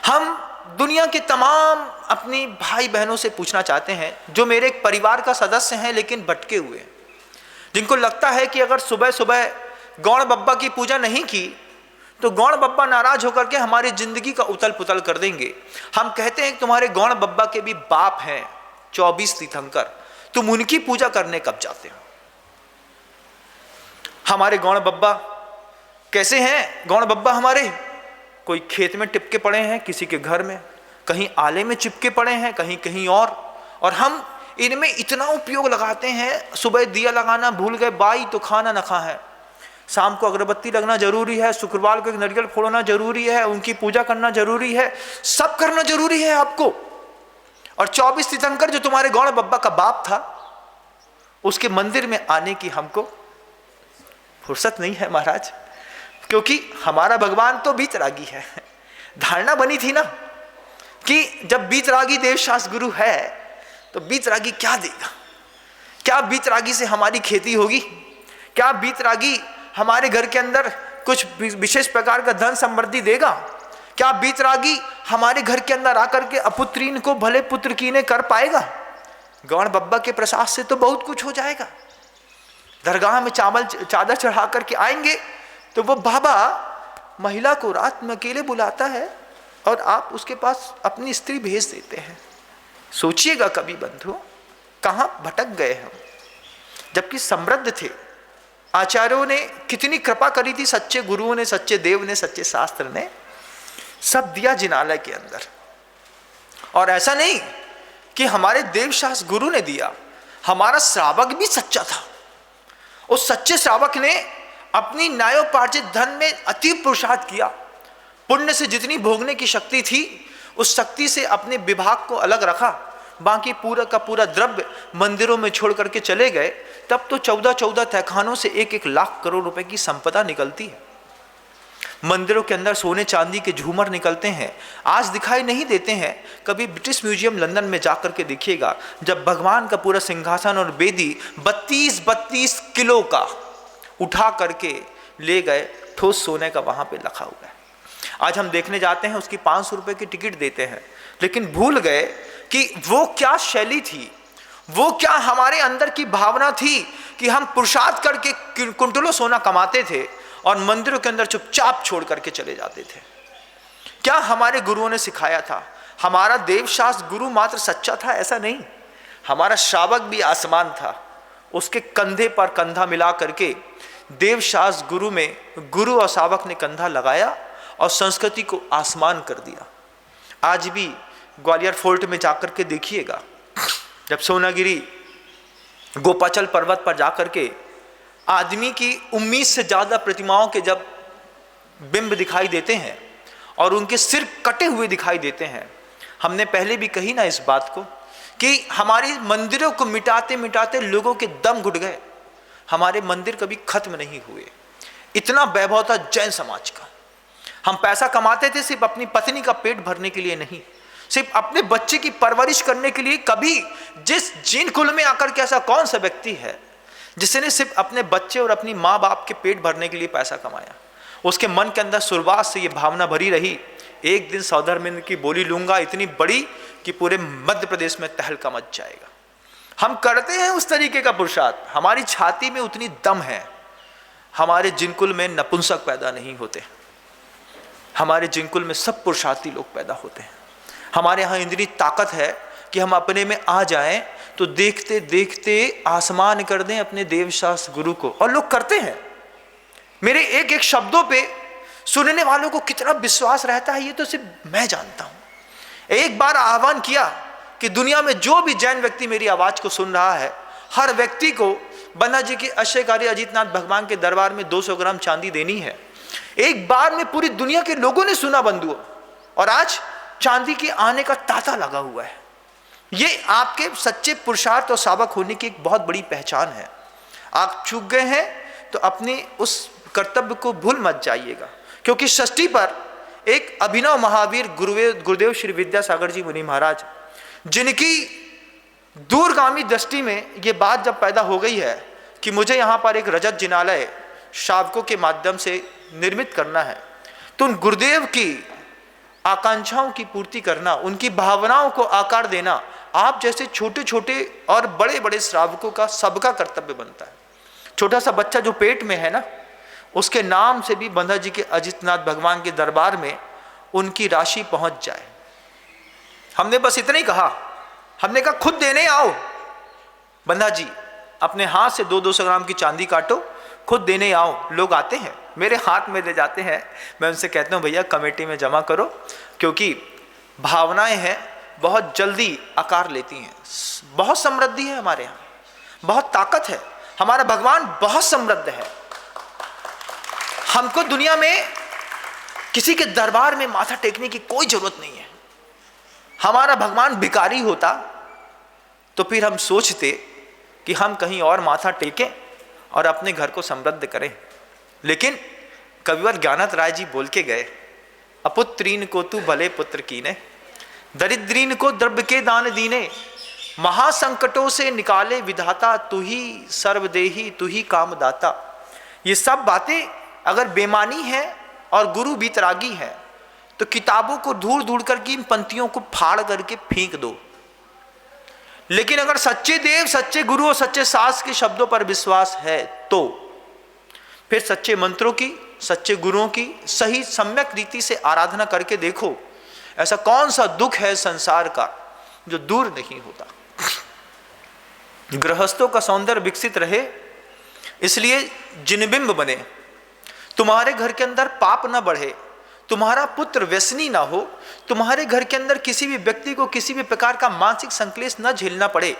हम दुनिया के तमाम अपनी भाई बहनों से पूछना चाहते हैं, जो मेरे एक परिवार का सदस्य हैं लेकिन भटके हुए हैं, जिनको लगता है कि अगर सुबह सुबह गौण बब्बा की पूजा नहीं की तो गौण बब्बा नाराज होकर के हमारी जिंदगी का उतल पुतल कर देंगे। हम कहते हैं कि तुम्हारे गौण बब्बा के भी बाप हैं 24 तीर्थंकर, तुम उनकी पूजा करने कब जाते हो? हमारे गौण बब्बा कैसे हैं? गौण बब्बा हमारे कोई खेत में टिपके पड़े हैं, किसी के घर में, कहीं आले में चिपके पड़े हैं, कहीं कहीं और हम इनमें इतना उपयोग लगाते हैं। सुबह दिया लगाना भूल गए, बाई तो खाना न खा है, शाम को अगरबत्ती लगना जरूरी है, शुक्रवार को एक नारियल फोड़ना जरूरी है, उनकी पूजा करना जरूरी है, सब करना जरूरी है आपको। और 24 तीर्थंकर जो तुम्हारे गौण बब्बा का बाप था, उसके मंदिर में आने की हमको फुर्सत नहीं है महाराज, क्योंकि हमारा भगवान तो बीतरागी है। धारणा बनी थी ना कि जब बीतरागी देवशास्त्र गुरु है तो बीतरागी क्या देगा? क्या बीतरागी से हमारी खेती होगी? क्या बीतरागी हमारे घर के अंदर कुछ विशेष प्रकार का धन समृद्धि देगा? क्या बीतरागी हमारे घर के अंदर आकर के अपुत्रीन को भले पुत्र कीने कर पाएगा? गौण बब्बा के प्रसाद से तो बहुत कुछ हो जाएगा। दरगाह में चादर चढ़ा करके आएंगे तो वो बाबा महिला को रात में अकेले बुलाता है और आप उसके पास अपनी स्त्री भेज देते हैं। सोचिएगा कभी बंधु, कहाँ भटक गए हम, जबकि समृद्ध थे। आचार्यों ने कितनी कृपा करी थी, सच्चे गुरुओं ने, सच्चे देव ने, सच्चे शास्त्र ने, सब दिया जिनालय के अंदर। और ऐसा नहीं कि हमारे देव शास्त्र गुरु ने दिया, हमारा श्रावक भी सच्चा था। उस सच्चे श्रावक ने अपनी न्यायोपार्जित धन में अति पुरुषार्थ किया। पुण्य से जितनी भोगने की शक्ति थी, उस शक्ति से अपने विभाग को अलग रखा, बाकी पूरा का पूरा द्रव्य मंदिरों में छोड़ करके चले गए। तब तो 14-14 तहखानों से 1-1 लाख करोड़ रुपए की संपदा निकलती है। मंदिरों के अंदर सोने चांदी के झूमर निकलते हैं, आज दिखाई नहीं देते हैं। कभी ब्रिटिश म्यूजियम लंदन में जाकर के देखिएगा, जब भगवान का पूरा सिंहासन और बेदी 32-32 किलो का उठा करके ले गए, ठोस सोने का वहां पे रखा हुआ है। आज हम देखने जाते हैं, उसकी 500 रुपए की टिकट देते हैं, लेकिन भूल गए कि वो क्या शैली थी, वो क्या हमारे अंदर की भावना थी कि हम पुरुषार्थ करके कुंटलों सोना कमाते थे और मंदिरों के अंदर चुपचाप छोड़ करके चले जाते थे। क्या हमारे गुरुओं ने सिखाया था? हमारा देवशास्त्र गुरु मात्र सच्चा था ऐसा नहीं, हमारा श्रावक भी आसमान था। उसके कंधे पर कंधा मिला करके देवशास्त्र गुरु में गुरु और श्रावक ने कंधा लगाया और संस्कृति को आसमान कर दिया। आज भी ग्वालियर फोर्ट में जाकर के देखिएगा, जब सोनागिरी गोपाचल पर्वत पर जाकर के आदमी की 19 से ज्यादा प्रतिमाओं के जब बिंब दिखाई देते हैं और उनके सिर कटे हुए दिखाई देते हैं, हमने पहले भी कही ना इस बात को कि हमारी मंदिरों को मिटाते मिटाते लोगों के दम घुट गए। हमारे मंदिर कभी खत्म नहीं हुए। इतना वैभव था जैन समाज का। हम पैसा कमाते थे सिर्फ अपनी पत्नी का पेट भरने के लिए नहीं, सिर्फ अपने बच्चे की परवरिश करने के लिए। कभी जिन कुल में आकर के ऐसा कौन सा व्यक्ति है जिसने सिर्फ अपने बच्चे और अपनी माँ बाप के पेट भरने के लिए पैसा कमाया? उसके मन के अंदर शुरुआत से ये भावना भरी रही, एक दिन सौधर्मिंद की बोली लूंगा इतनी बड़ी कि पूरे मध्य प्रदेश में तहलका मच जाएगा। हम करते हैं उस तरीके का पुरुषार्थ, हमारी छाती में उतनी दम है। हमारे जिनकुल में नपुंसक पैदा नहीं होते, हमारे जिनकुल में सब पुरुषार्थी लोग पैदा होते हैं। हमारे यहाँ इंद्रिय ताकत है कि हम अपने में आ जाएं तो देखते देखते आसमान कर दें अपने देवशास्त्र गुरु को, और लोग करते हैं। मेरे एक एक शब्दों पे सुनने वालों को कितना विश्वास रहता है ये तो सिर्फ मैं जानता हूं। एक बार आह्वान किया कि दुनिया में जो भी जैन व्यक्ति मेरी आवाज को सुन रहा है, हर व्यक्ति को बन्ना जी के आश्रयकारी अजीतनाथ भगवान के दरबार में 200 ग्राम चांदी देनी है। एक बार में पूरी दुनिया के लोगों ने सुना बंधुओं, और आज चांदी के आने का तांता लगा हुआ है। ये आपके सच्चे पुरुषार्थ और सावक होने की एक बहुत बड़ी पहचान है। आप चूक गए हैं तो अपने उस कर्तव्य को भूल मत जाइएगा, क्योंकि षष्ठी पर एक अभिनव महावीर गुरुदेव श्री विद्यासागर जी मुनि महाराज, जिनकी दूरगामी दृष्टि में ये बात जब पैदा हो गई है कि मुझे यहाँ पर एक रजत जिनालय श्रावकों के माध्यम से निर्मित करना है, तो उन गुरुदेव की आकांक्षाओं की पूर्ति करना, उनकी भावनाओं को आकार देना आप जैसे छोटे छोटे और बड़े बड़े श्रावकों का सबका कर्तव्य बनता है। छोटा सा बच्चा जो पेट में है ना, उसके नाम से भी बंधा जी के अजितनाथ भगवान के दरबार में उनकी राशि पहुंच जाए। हमने बस इतना ही कहा, हमने कहा खुद देने आओ बंधा जी, अपने हाथ से 200-200 ग्राम की चांदी काटो, खुद देने आओ। लोग आते हैं मेरे हाथ में दे जाते हैं, मैं उनसे कहता हूँ भैया कमेटी में जमा करो, क्योंकि भावनाएं हैं बहुत जल्दी आकार लेती हैं। बहुत समृद्धि है हमारे यहाँ, बहुत ताकत है, हमारा भगवान बहुत समृद्ध है। हमको दुनिया में किसी के दरबार में माथा टेकने की कोई जरूरत नहीं है। हमारा भगवान भिखारी होता तो फिर हम सोचते कि हम कहीं और माथा टेकें और अपने घर को समृद्ध करें। लेकिन कविवर ज्ञानत राय जी बोल के गए, अपुत्रीन को तू भले पुत्र कीने, दरिद्रीन को द्रव्य के दान दीने, महासंकटों से निकाले विधाता, तू ही सर्वदेही तू ही कामदाता। ये सब बातें अगर बेमानी है और गुरु बीतरागी है तो किताबों को ढूंढ ढूंढ करके इन पंक्तियों को फाड़ करके फेंक दो। लेकिन अगर सच्चे देव, सच्चे गुरु और सच्चे शास्त्र के शब्दों पर विश्वास है तो फिर सच्चे मंत्रों की, सच्चे गुरुओं की सही सम्यक रीति से आराधना करके देखो, ऐसा कौन सा दुख है संसार का जो दूर नहीं होता। गृहस्थों का सौंदर्य विकसित रहे इसलिए जिनबिंब बने, तुम्हारे घर के अंदर पाप ना बढ़े, तुम्हारा पुत्र व्यसनी ना हो, तुम्हारे घर के अंदर किसी भी व्यक्ति को किसी भी प्रकार का मानसिक संक्लेश न झेलना पड़े।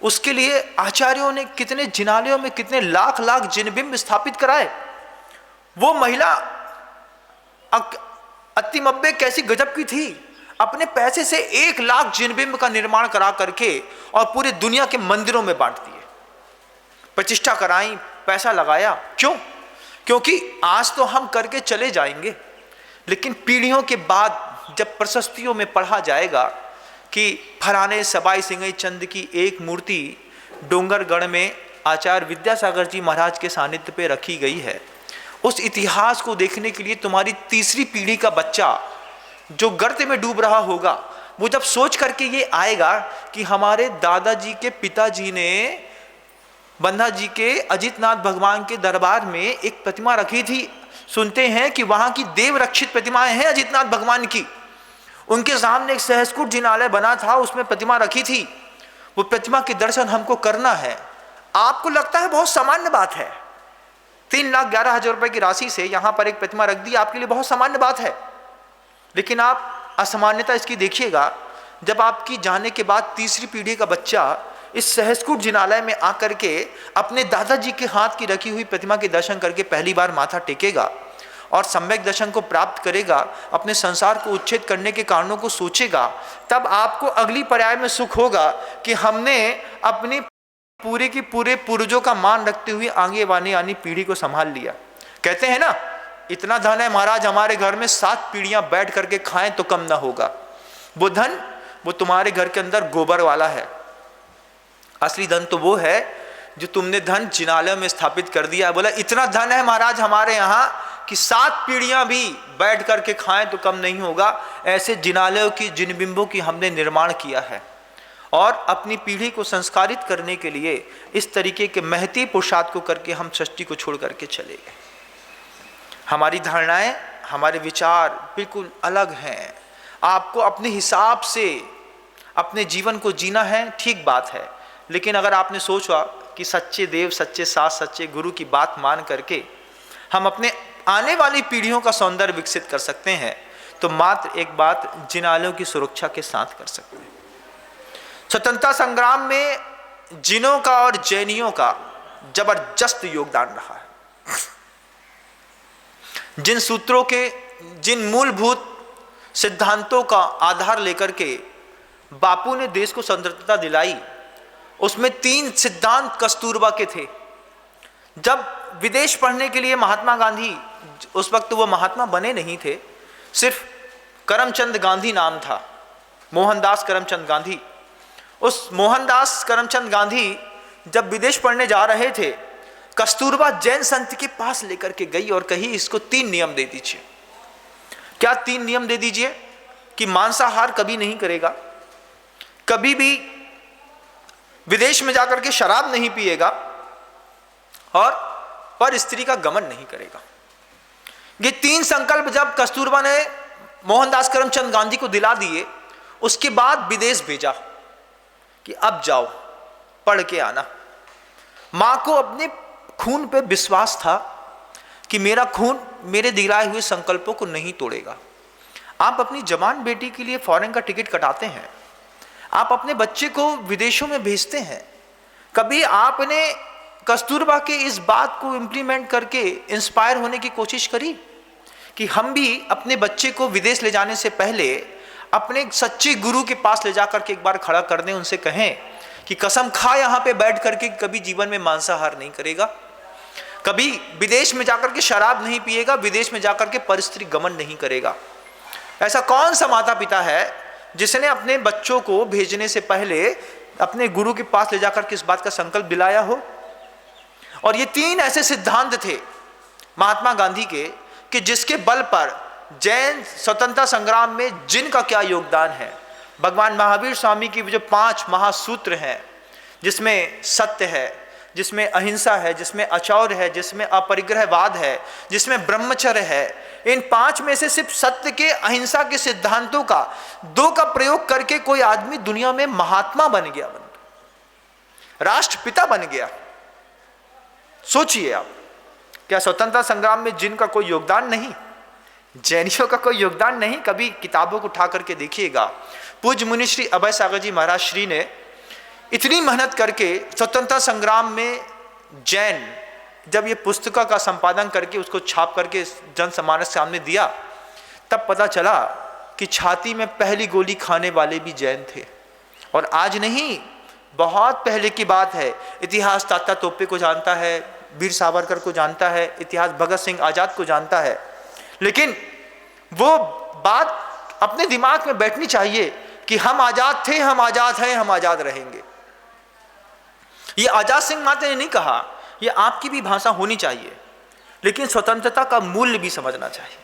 उसके लिए आचार्यों ने कितने जिनालयों में कितने लाख लाख जिनबिंब स्थापित कराए। वो महिला अत्तिमब्बे कैसी गजब की थी, अपने पैसे से 1 लाख जिनबिंब का निर्माण करा करके और पूरे दुनिया के मंदिरों में बांट दिए, प्रतिष्ठा कराई, पैसा लगाया। क्यों? क्योंकि आज तो हम करके चले जाएंगे, लेकिन पीढ़ियों के बाद जब प्रशस्तियों में पढ़ा जाएगा कि फलाने सबाई सिंह चंद की एक मूर्ति डोंगरगढ़ में आचार्य विद्यासागर जी महाराज के सानिध्य पे रखी गई है, उस इतिहास को देखने के लिए तुम्हारी तीसरी पीढ़ी का बच्चा जो गर्त में डूब रहा होगा, वो जब सोच करके ये आएगा कि हमारे दादाजी के पिताजी ने बंधा जी के अजितनाथ भगवान के दरबार में एक प्रतिमा रखी थी, सुनते हैं कि वहां की देव रक्षित प्रतिमाएं हैं अजितनाथ भगवान की, उनके सामने एक सहस्कुट जिनालय बना था, उसमें प्रतिमा रखी थी, वो प्रतिमा के दर्शन हमको करना है। आपको लगता है बहुत सामान्य बात है, 3,11,000 रुपए की राशि से यहां पर एक प्रतिमा रख दी, आपके लिए बहुत सामान्य बात है। लेकिन आप असामान्यता इसकी देखिएगा, जब आपकी जाने के बाद तीसरी पीढ़ी का बच्चा इस सहस्कुट जिनालय में आकर के अपने दादाजी के हाथ की रखी हुई प्रतिमा के दर्शन करके पहली बार माथा टेकेगा और सम्यक दर्शन को प्राप्त करेगा, अपने संसार को उच्छेद करने के कारणों को सोचेगा, तब आपको अगली पर्याय में सुख होगा कि हमने अपनी पूरे की पूरे पूर्वजों का मान रखते हुए आगे आनी पीढ़ी को संभाल लिया। कहते हैं ना, इतना धन है महाराज हमारे घर में 7 पीढ़ियां बैठ करके खाएं तो कम ना होगा। वो धन वो तुम्हारे घर के अंदर गोबर वाला है, असली धन तो वो है जो तुमने धन जिनालय में स्थापित कर दिया। बोला इतना धन है महाराज हमारे यहाँ कि 7 पीढ़ियां भी बैठ करके खाएं तो कम नहीं होगा। ऐसे जिनालयों की जिनबिंबों की हमने निर्माण किया है और अपनी पीढ़ी को संस्कारित करने के लिए इस तरीके के महती पुरुषार्थ को करके हम सृष्टि को छोड़ करके चले गए। हमारी धारणाएं, हमारे विचार बिल्कुल अलग हैं। आपको अपने हिसाब से अपने जीवन को जीना है, ठीक बात है, लेकिन अगर आपने सोचा कि सच्चे देव, सच्चे शास्त्र, सच्चे गुरु की बात मान करके हम अपने आने वाली पीढ़ियों का सौंदर्य विकसित कर सकते हैं, तो मात्र एक बात जिनालयों की सुरक्षा के साथ कर सकते हैं। स्वतंत्रता संग्राम में जिनों का और जैनियों का जबरदस्त योगदान रहा है। जिन सूत्रों के, जिन मूलभूत सिद्धांतों का आधार लेकर के बापू ने देश को स्वतंत्रता दिलाई, उसमें 3 सिद्धांत कस्तूरबा के थे। जब विदेश पढ़ने के लिए महात्मा गांधी, उस वक्त वो महात्मा बने नहीं थे, सिर्फ करमचंद गांधी नाम था, मोहनदास करमचंद गांधी। उस मोहनदास करमचंद गांधी जब विदेश पढ़ने जा रहे थे, कस्तूरबा जैन संत के पास लेकर के गई और कही इसको 3 नियम दे दीजिए। क्या 3 नियम दे दीजिए? कि मांसाहार कभी नहीं करेगा, कभी भी विदेश में जाकर के शराब नहीं पिएगा और पर स्त्री का गमन नहीं करेगा। ये 3 संकल्प जब कस्तूरबा ने मोहनदास करमचंद गांधी को दिला दिए, उसके बाद विदेश भेजा कि अब जाओ पढ़ के आना। मां को अपने खून पे विश्वास था कि मेरा खून मेरे दिलाए हुए संकल्पों को नहीं तोड़ेगा। आप अपनी जवान बेटी के लिए फॉरेन का टिकट कटाते हैं, आप अपने बच्चे को विदेशों में भेजते हैं। कभी आपने कस्तूरबा के इस बात को इम्प्लीमेंट करके इंस्पायर होने की कोशिश करी कि हम भी अपने बच्चे को विदेश ले जाने से पहले अपने सच्चे गुरु के पास ले जाकर के एक बार खड़ा कर दें, उनसे कहें कि कसम खा यहाँ पे बैठ करके कभी जीवन में मांसाहार नहीं करेगा, कभी विदेश में जाकर के शराब नहीं पिएगा, विदेश में जाकर के परस्त्री गमन नहीं करेगा। ऐसा कौन सा माता पिता है जिसने अपने बच्चों को भेजने से पहले अपने गुरु के पास ले जाकर के इस बात का संकल्प दिलाया हो? और ये 3 ऐसे सिद्धांत थे महात्मा गांधी के कि जिसके बल पर जैन स्वतंत्रता संग्राम में जिनका क्या योगदान है। भगवान महावीर स्वामी की जो 5 महासूत्र हैं, जिसमें सत्य है, जिसमें अहिंसा है, जिसमें अचौर है, जिसमें अपरिग्रहवाद है, जिसमें ब्रह्मचर्य है, इन 5 में से सिर्फ सत्य के, अहिंसा के सिद्धांतों का 2 का प्रयोग करके कोई आदमी दुनिया में महात्मा बन गया, राष्ट्रपिता बन गया। सोचिए आप, क्या स्वतंत्रता संग्राम में जिनका कोई योगदान नहीं, जैनियों का कोई योगदान नहीं? कभी किताबों को उठा करके देखिएगा। पूज्य मुनि श्री अभय सागर जी महाराज श्री ने इतनी मेहनत करके स्वतंत्रता संग्राम में जैन, जब ये पुस्तका का संपादन करके उसको छाप करके जन समाज के सामने दिया, तब पता चला कि छाती में पहली गोली खाने वाले भी जैन थे। और आज नहीं, बहुत पहले की बात है। इतिहास तात्या तोपे को जानता है, वीर सावरकर को जानता है, इतिहास भगत सिंह आजाद को जानता है, लेकिन वो बात अपने दिमाग में बैठनी चाहिए कि हम आजाद थे, हम आजाद हैं, हम आजाद रहेंगे। ये आजाद सिंह माता ने नहीं कहा, ये आपकी भी भाषा होनी चाहिए, लेकिन स्वतंत्रता का मूल्य भी समझना चाहिए।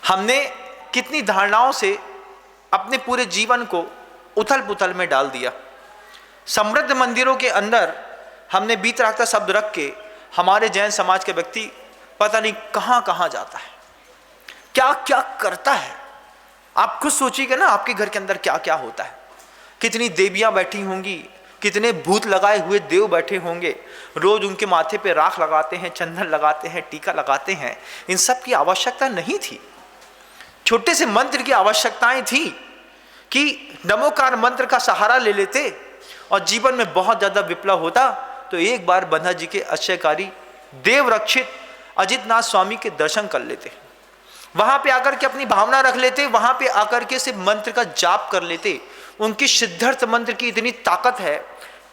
हमने कितनी धारणाओं से अपने पूरे जीवन को उथल पुथल में डाल दिया। समृद्ध मंदिरों के अंदर हमने बीत रखता शब्द रख के हमारे जैन समाज के व्यक्ति पता नहीं कहां कहां जाता है, क्या क्या करता है। आप खुद सोचिएगा ना, आपके घर के अंदर क्या क्या होता है। कितनी देवियां बैठी होंगी, कितने भूत लगाए हुए देव बैठे होंगे, रोज उनके माथे पे राख लगाते हैं, चंदन लगाते हैं, टीका लगाते हैं। इन सब की आवश्यकता नहीं थी। छोटे से मंत्र की आवश्यकताएं थी कि नमोकार मंत्र का सहारा ले लेते और जीवन में बहुत ज्यादा विप्लव होता। तो एक बार बंधा जी के आश्चर्यकारी देव रक्षित अजितनाथ स्वामी के दर्शन कर लेते, वहां पे आकर के अपनी भावना रख लेते, वहां पे आकर के सिर्फ मंत्र का जाप कर लेते। उनकी सिद्धार्थ मंत्र की इतनी ताकत है,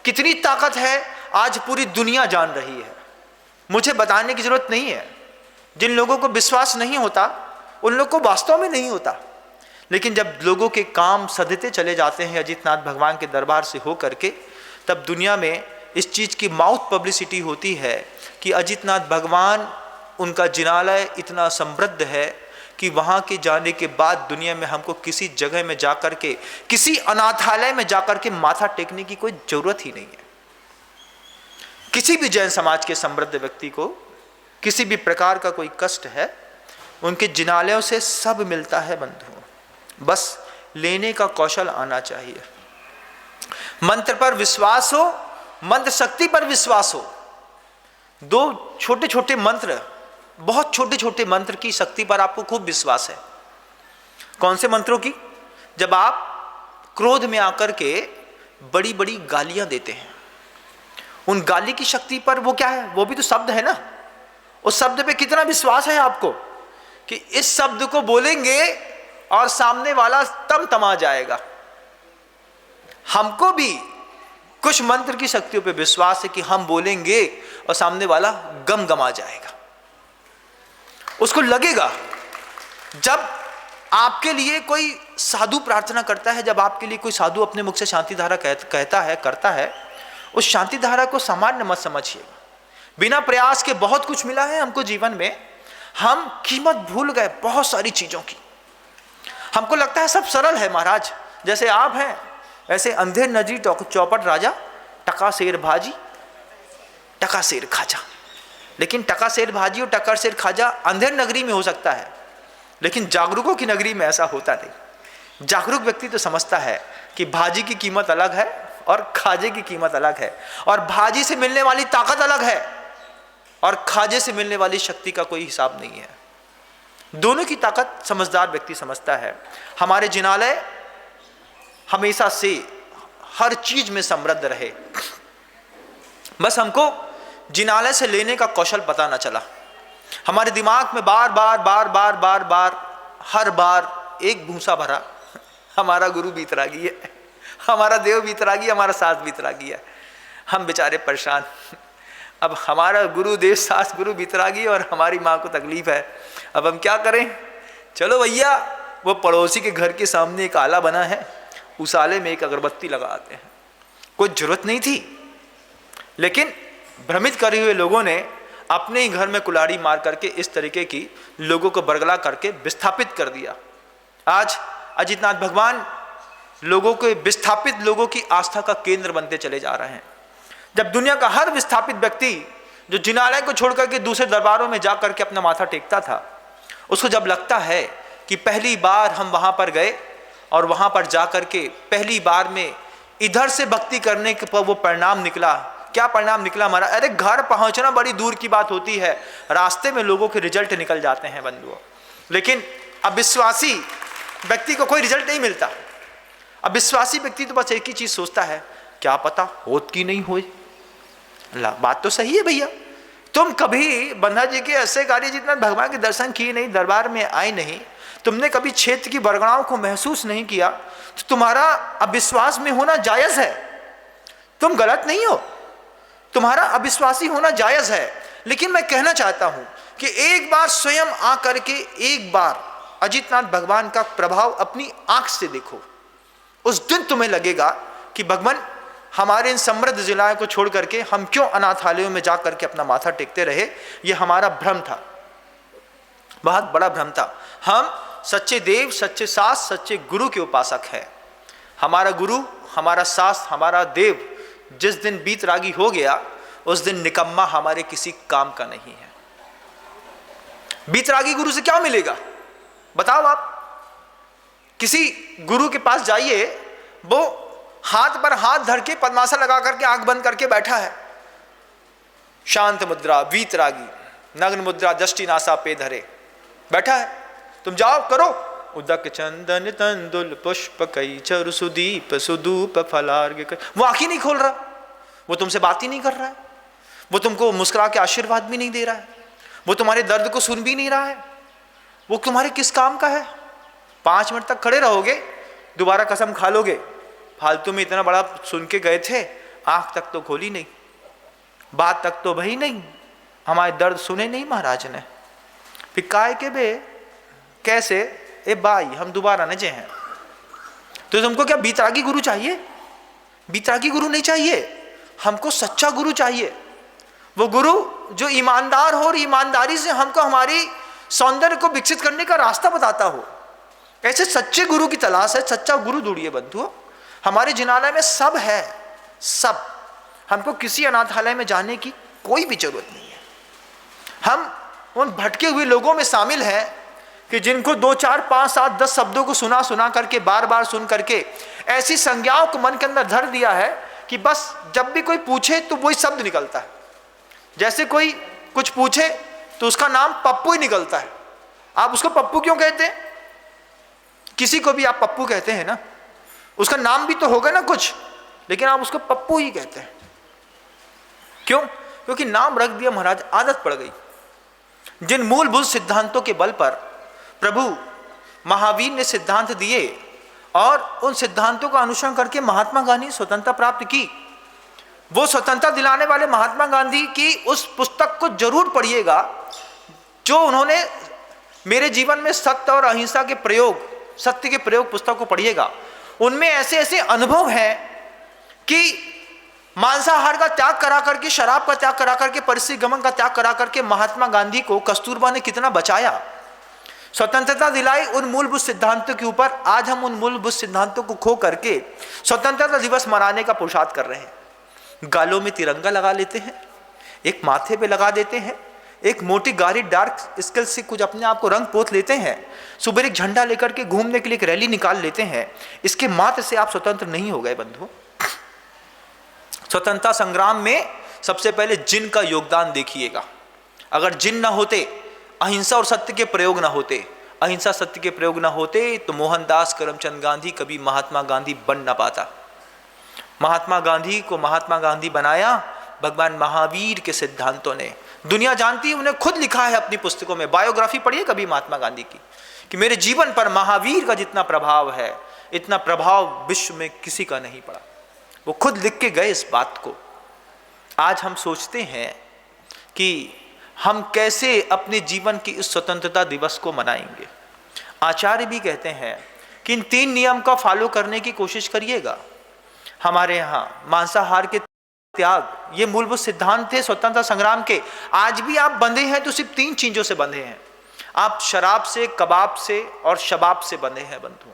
कितनी ताकत है आज पूरी दुनिया जान रही है। मुझे बताने की जरूरत नहीं है। जिन लोगों को विश्वास नहीं होता उन लोगों को वास्तव में नहीं होता, लेकिन जब लोगों के काम सधते चले जाते हैं अजितनाथ भगवान के दरबार से हो करके, तब दुनिया में इस चीज़ की माउथ पब्लिसिटी होती है कि अजितनाथ भगवान, उनका जिनालय इतना समृद्ध है कि वहाँ के जाने के बाद दुनिया में हमको किसी जगह में जाकर के, किसी अनाथालय में जाकर के माथा टेकने की कोई जरूरत ही नहीं है। किसी भी जैन समाज के समृद्ध व्यक्ति को किसी भी प्रकार का कोई कष्ट है, उनके जिनालयों से सब मिलता है बंधुओं, बस लेने का कौशल आना चाहिए। मंत्र पर विश्वास हो, मंत्र शक्ति पर विश्वास हो। 2 छोटे छोटे मंत्र, बहुत छोटे छोटे मंत्र की शक्ति पर आपको खूब विश्वास है। कौन से मंत्रों की? जब आप क्रोध में आकर के बड़ी बड़ी गालियां देते हैं, उन गाली की शक्ति पर, वो क्या है, वो भी तो शब्द है ना। उस शब्द पे कितना विश्वास है आपको कि इस शब्द को बोलेंगे और सामने वाला तमा जाएगा। हमको भी कुछ मंत्र की शक्तियों पे विश्वास है कि हम बोलेंगे और सामने वाला गमा जाएगा। उसको लगेगा। जब आपके लिए कोई साधु प्रार्थना करता है, जब आपके लिए कोई साधु अपने मुख से शांति धारा कहता है, करता है, उस शांति धारा को सामान्य मत समझिएगा। बिना प्रयास के बहुत कुछ मिला है हमको जीवन में। हम कीमत भूल गए बहुत सारी चीजों की। हमको लगता है सब सरल है महाराज, जैसे आप हैं ऐसे अंधेर नजरी चौपट राजा, टका शेर भाजी, टका शेर खाजा। लेकिन टका सेर भाजी और टक्कर सेर खाजा अंधेर नगरी में हो सकता है, लेकिन जागरूकों की नगरी में ऐसा होता नहीं। जागरूक व्यक्ति तो समझता है कि भाजी की कीमत अलग है और खाजे की कीमत अलग है, और भाजी से मिलने वाली ताकत अलग है और खाजे से मिलने वाली शक्ति का कोई हिसाब नहीं है। दोनों की ताकत समझदार व्यक्ति समझता है। हमारे जिनालय हमेशा से हर चीज में समृद्ध रहे, बस हमको जिनालय से लेने का कौशल पता न चला। हमारे दिमाग में बार बार बार बार बार बार हर बार एक भूसा भरा, हमारा गुरु बीतरागी है, हमारा देव बीतरागी, हमारा सास बीतरागी है। हम बेचारे परेशान। अब हमारा गुरु देव सास गुरु बीतरागी और हमारी माँ को तकलीफ है। अब हम क्या करें? चलो भैया, वो पड़ोसी के घर के सामने एक आला बना है, उस आले में एक अगरबत्ती लगाते हैं। कोई जरूरत नहीं थी, लेकिन भ्रमित करे हुए लोगों ने अपने ही घर में कुल्हाड़ी मार करके इस तरीके की लोगों को बरगला करके विस्थापित कर दिया। आज अजितनाथ भगवान लोगों के विस्थापित लोगों की आस्था का केंद्र बनते चले जा रहे हैं। जब दुनिया का हर विस्थापित व्यक्ति जो जिनालय को छोड़ करके दूसरे दरबारों में जा करके अपना माथा टेकता था, उसको जब लगता है कि पहली बार हम वहां पर गए और वहां पर जा करके पहली बार में इधर से भक्ति करने के पर वो परिणाम निकला, क्या परिणाम निकला हमारा? अरे घर पहुंचना बड़ी दूर की बात होती है, रास्ते में लोगों के रिजल्ट निकल जाते हैं बंधुओं। लेकिन अविश्वासी व्यक्ति को कोई रिजल्ट नहीं मिलता। अविश्वासी व्यक्ति तो बस एक ही चीज सोचता है, क्या पता होत की नहीं होए। बात तो सही है भैया, तुम कभी बंधा जी के ऐसे कार्य जितना भगवान के दर्शन किए नहीं, दरबार में आए नहीं, तुमने कभी क्षेत्र की बरगड़ाओं को महसूस नहीं किया, तो तुम्हारा अविश्वास में होना जायज है। तुम गलत नहीं हो, तुम्हारा अविश्वासी होना जायज है। लेकिन मैं कहना चाहता हूं कि एक बार स्वयं आकर के एक बार अजितनाथ भगवान का प्रभाव अपनी आंख से देखो। उस दिन तुम्हें लगेगा कि भगवान हमारे इन समृद्ध जिलाओं को छोड़ करके हम क्यों अनाथालयों में जा करके अपना माथा टेकते रहे। ये हमारा भ्रम था, बहुत बड़ा भ्रम था। हम सच्चे देव, सच्चे सास, सच्चे गुरु के उपासक है। हमारा गुरु, हमारा सास, हमारा देव जिस दिन बीतरागी हो गया, उस दिन निकम्मा हमारे किसी काम का नहीं है। बीतरागी गुरु से क्या मिलेगा बताओ आप? किसी गुरु के पास जाइए, वो हाथ पर हाथ धर के पद्मासन लगा करके आंख बंद करके बैठा है, शांत मुद्रा, वीतरागी, नग्न मुद्रा, दृष्टि नासा पे धरे बैठा है। तुम जाओ करो, उदक चंदन तंदुल पुष्प कई चरु सुदीप सुदूप फलार्घ्य कर। वो आंख ही नहीं खोल रहा, वो तुमसे बात ही नहीं कर रहा है, वो तुमको मुस्कुरा के आशीर्वाद भी नहीं दे रहा है, वो तुम्हारे दर्द को सुन भी नहीं रहा है। वो तुम्हारे किस काम का है? 5 मिनट तक खड़े रहोगे, दोबारा कसम खा लोगे, फालतू में इतना बड़ा सुन के गए थे, आंख तक तो खोली नहीं, बात तक तो भई नहीं, हमारे दर्द सुने नहीं महाराज ने। फिर काय के बे कैसे ए भाई हम दोबारा न जे हैं। तो तुमको क्या बीतरागी गुरु चाहिए? बीतरागी गुरु नहीं चाहिए, हमको सच्चा गुरु चाहिए। वो गुरु जो ईमानदार हो और ईमानदारी से हमको हमारी सौंदर्य को विकसित करने का रास्ता बताता हो। ऐसे सच्चे गुरु की तलाश है। सच्चा गुरु ढूंढिए बंधुओं। हमारे जिनालय में सब है, सब। हमको किसी अनाथालय में जाने की कोई भी जरूरत नहीं है। हम उन भटके हुए लोगों में शामिल हैं कि जिनको 2, 4, 5, 7, 10 शब्दों को सुना करके बार बार सुन करके ऐसी संज्ञाओं को मन के अंदर धर दिया है कि बस जब भी कोई पूछे तो वही शब्द निकलता है। जैसे कोई कुछ पूछे तो उसका नाम पप्पू ही निकलता है। आप उसको पप्पू क्यों कहते हैं? किसी को भी आप पप्पू कहते हैं ना, उसका नाम भी तो होगा ना कुछ, लेकिन आप उसको पप्पू ही कहते हैं। क्यों? क्योंकि नाम रख दिया महाराज, आदत पड़ गई। जिन मूलभूत सिद्धांतों के बल पर प्रभु महावीर ने सिद्धांत दिए और उन सिद्धांतों का अनुसरण करके महात्मा गांधी स्वतंत्रता प्राप्त की, वो स्वतंत्रता दिलाने वाले महात्मा गांधी की उस पुस्तक को जरूर पढ़िएगा जो उन्होंने मेरे जीवन में सत्य और अहिंसा के प्रयोग, सत्य के प्रयोग पुस्तक को पढ़िएगा। उनमें ऐसे ऐसे अनुभव हैं कि मांसाहार का त्याग करा करके, शराब का त्याग करा करके, परिस्थिति गमन का त्याग करा करके महात्मा गांधी को कस्तूरबा ने कितना बचाया, स्वतंत्रता दिलाई उन मूलभूत सिद्धांतों के ऊपर। आज हम उन मूलभूत सिद्धांतों को खो करके स्वतंत्रता दिवस मनाने का पुरुषार्थ कर रहे हैं। गालों में तिरंगा लगा लेते हैं, एक माथे पे लगा देते हैं, एक मोटी गाड़ी डार्क स्किल से कुछ अपने आप को रंग पोत लेते हैं, सुबह एक झंडा लेकर के घूमने के लिए एक रैली निकाल लेते हैं, इसके मात्र से आप स्वतंत्र नहीं हो गए बंधु। स्वतंत्रता संग्राम में सबसे पहले जिन का योगदान देखिएगा। अगर जिन ना होते, अहिंसा और सत्य के प्रयोग ना होते, अहिंसा सत्य के प्रयोग ना होते, तो मोहनदास करमचंद गांधी कभी महात्मा गांधी बन ना पाता। महात्मा गांधी को महात्मा गांधी बनाया भगवान महावीर के सिद्धांतों ने। दुनिया जानती है, उन्हें खुद लिखा है अपनी पुस्तकों में। बायोग्राफी पढ़िए कभी महात्मा गांधी की, कि मेरे जीवन पर महावीर का जितना प्रभाव है, इतना प्रभाव विश्व में किसी का नहीं पड़ा। वो खुद लिख के गए इस बात को। आज हम सोचते हैं कि हम कैसे अपने जीवन की इस स्वतंत्रता दिवस को मनाएंगे। आचार्य भी कहते हैं कि इन 3 नियम का फॉलो करने की कोशिश करिएगा। हमारे यहाँ मांसाहार के त्याग, ये मूलभूत सिद्धांत थे स्वतंत्रता संग्राम के। आज भी आप बंधे हैं तो सिर्फ 3 चीजों से बंधे हैं। आप शराब से, कबाब से और शबाब से बंधे हैं बंधुओं।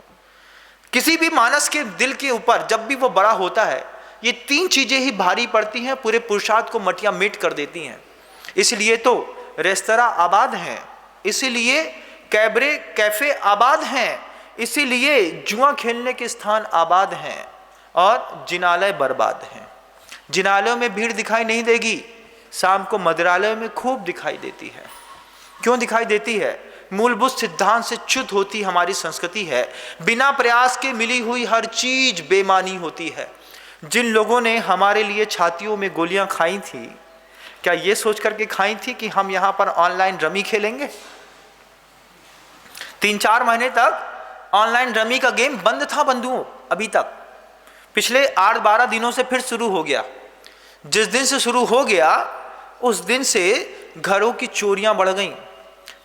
किसी भी मानस के दिल के ऊपर जब भी वो बड़ा होता है, ये 3 चीजें ही भारी पड़ती हैं, पूरे पुरुषार्थ को मटिया मेट कर देती हैं। इसलिए तो रेस्तरां आबाद हैं, इसीलिए कैबरे कैफे आबाद हैं, इसीलिए जुआ खेलने के स्थान आबाद हैं और जिनालय बर्बाद हैं। जिनालयों में भीड़ दिखाई नहीं देगी, शाम को मदिरालयों में खूब दिखाई देती है। क्यों दिखाई देती है? मूलभूत सिद्धांत से च्युत होती हमारी संस्कृति है। बिना प्रयास के मिली हुई हर चीज बेमानी होती है। जिन लोगों ने हमारे लिए छातियों में गोलियां खाई थी, क्या ये सोच करके खाई थी कि हम यहां पर ऑनलाइन रमी खेलेंगे? 3-4 महीने तक ऑनलाइन रमी का गेम बंद था बंधुओं। अभी तक पिछले 8-12 दिनों से फिर शुरू हो गया। जिस दिन से शुरू हो गया उस दिन से घरों की चोरियां बढ़ गईं।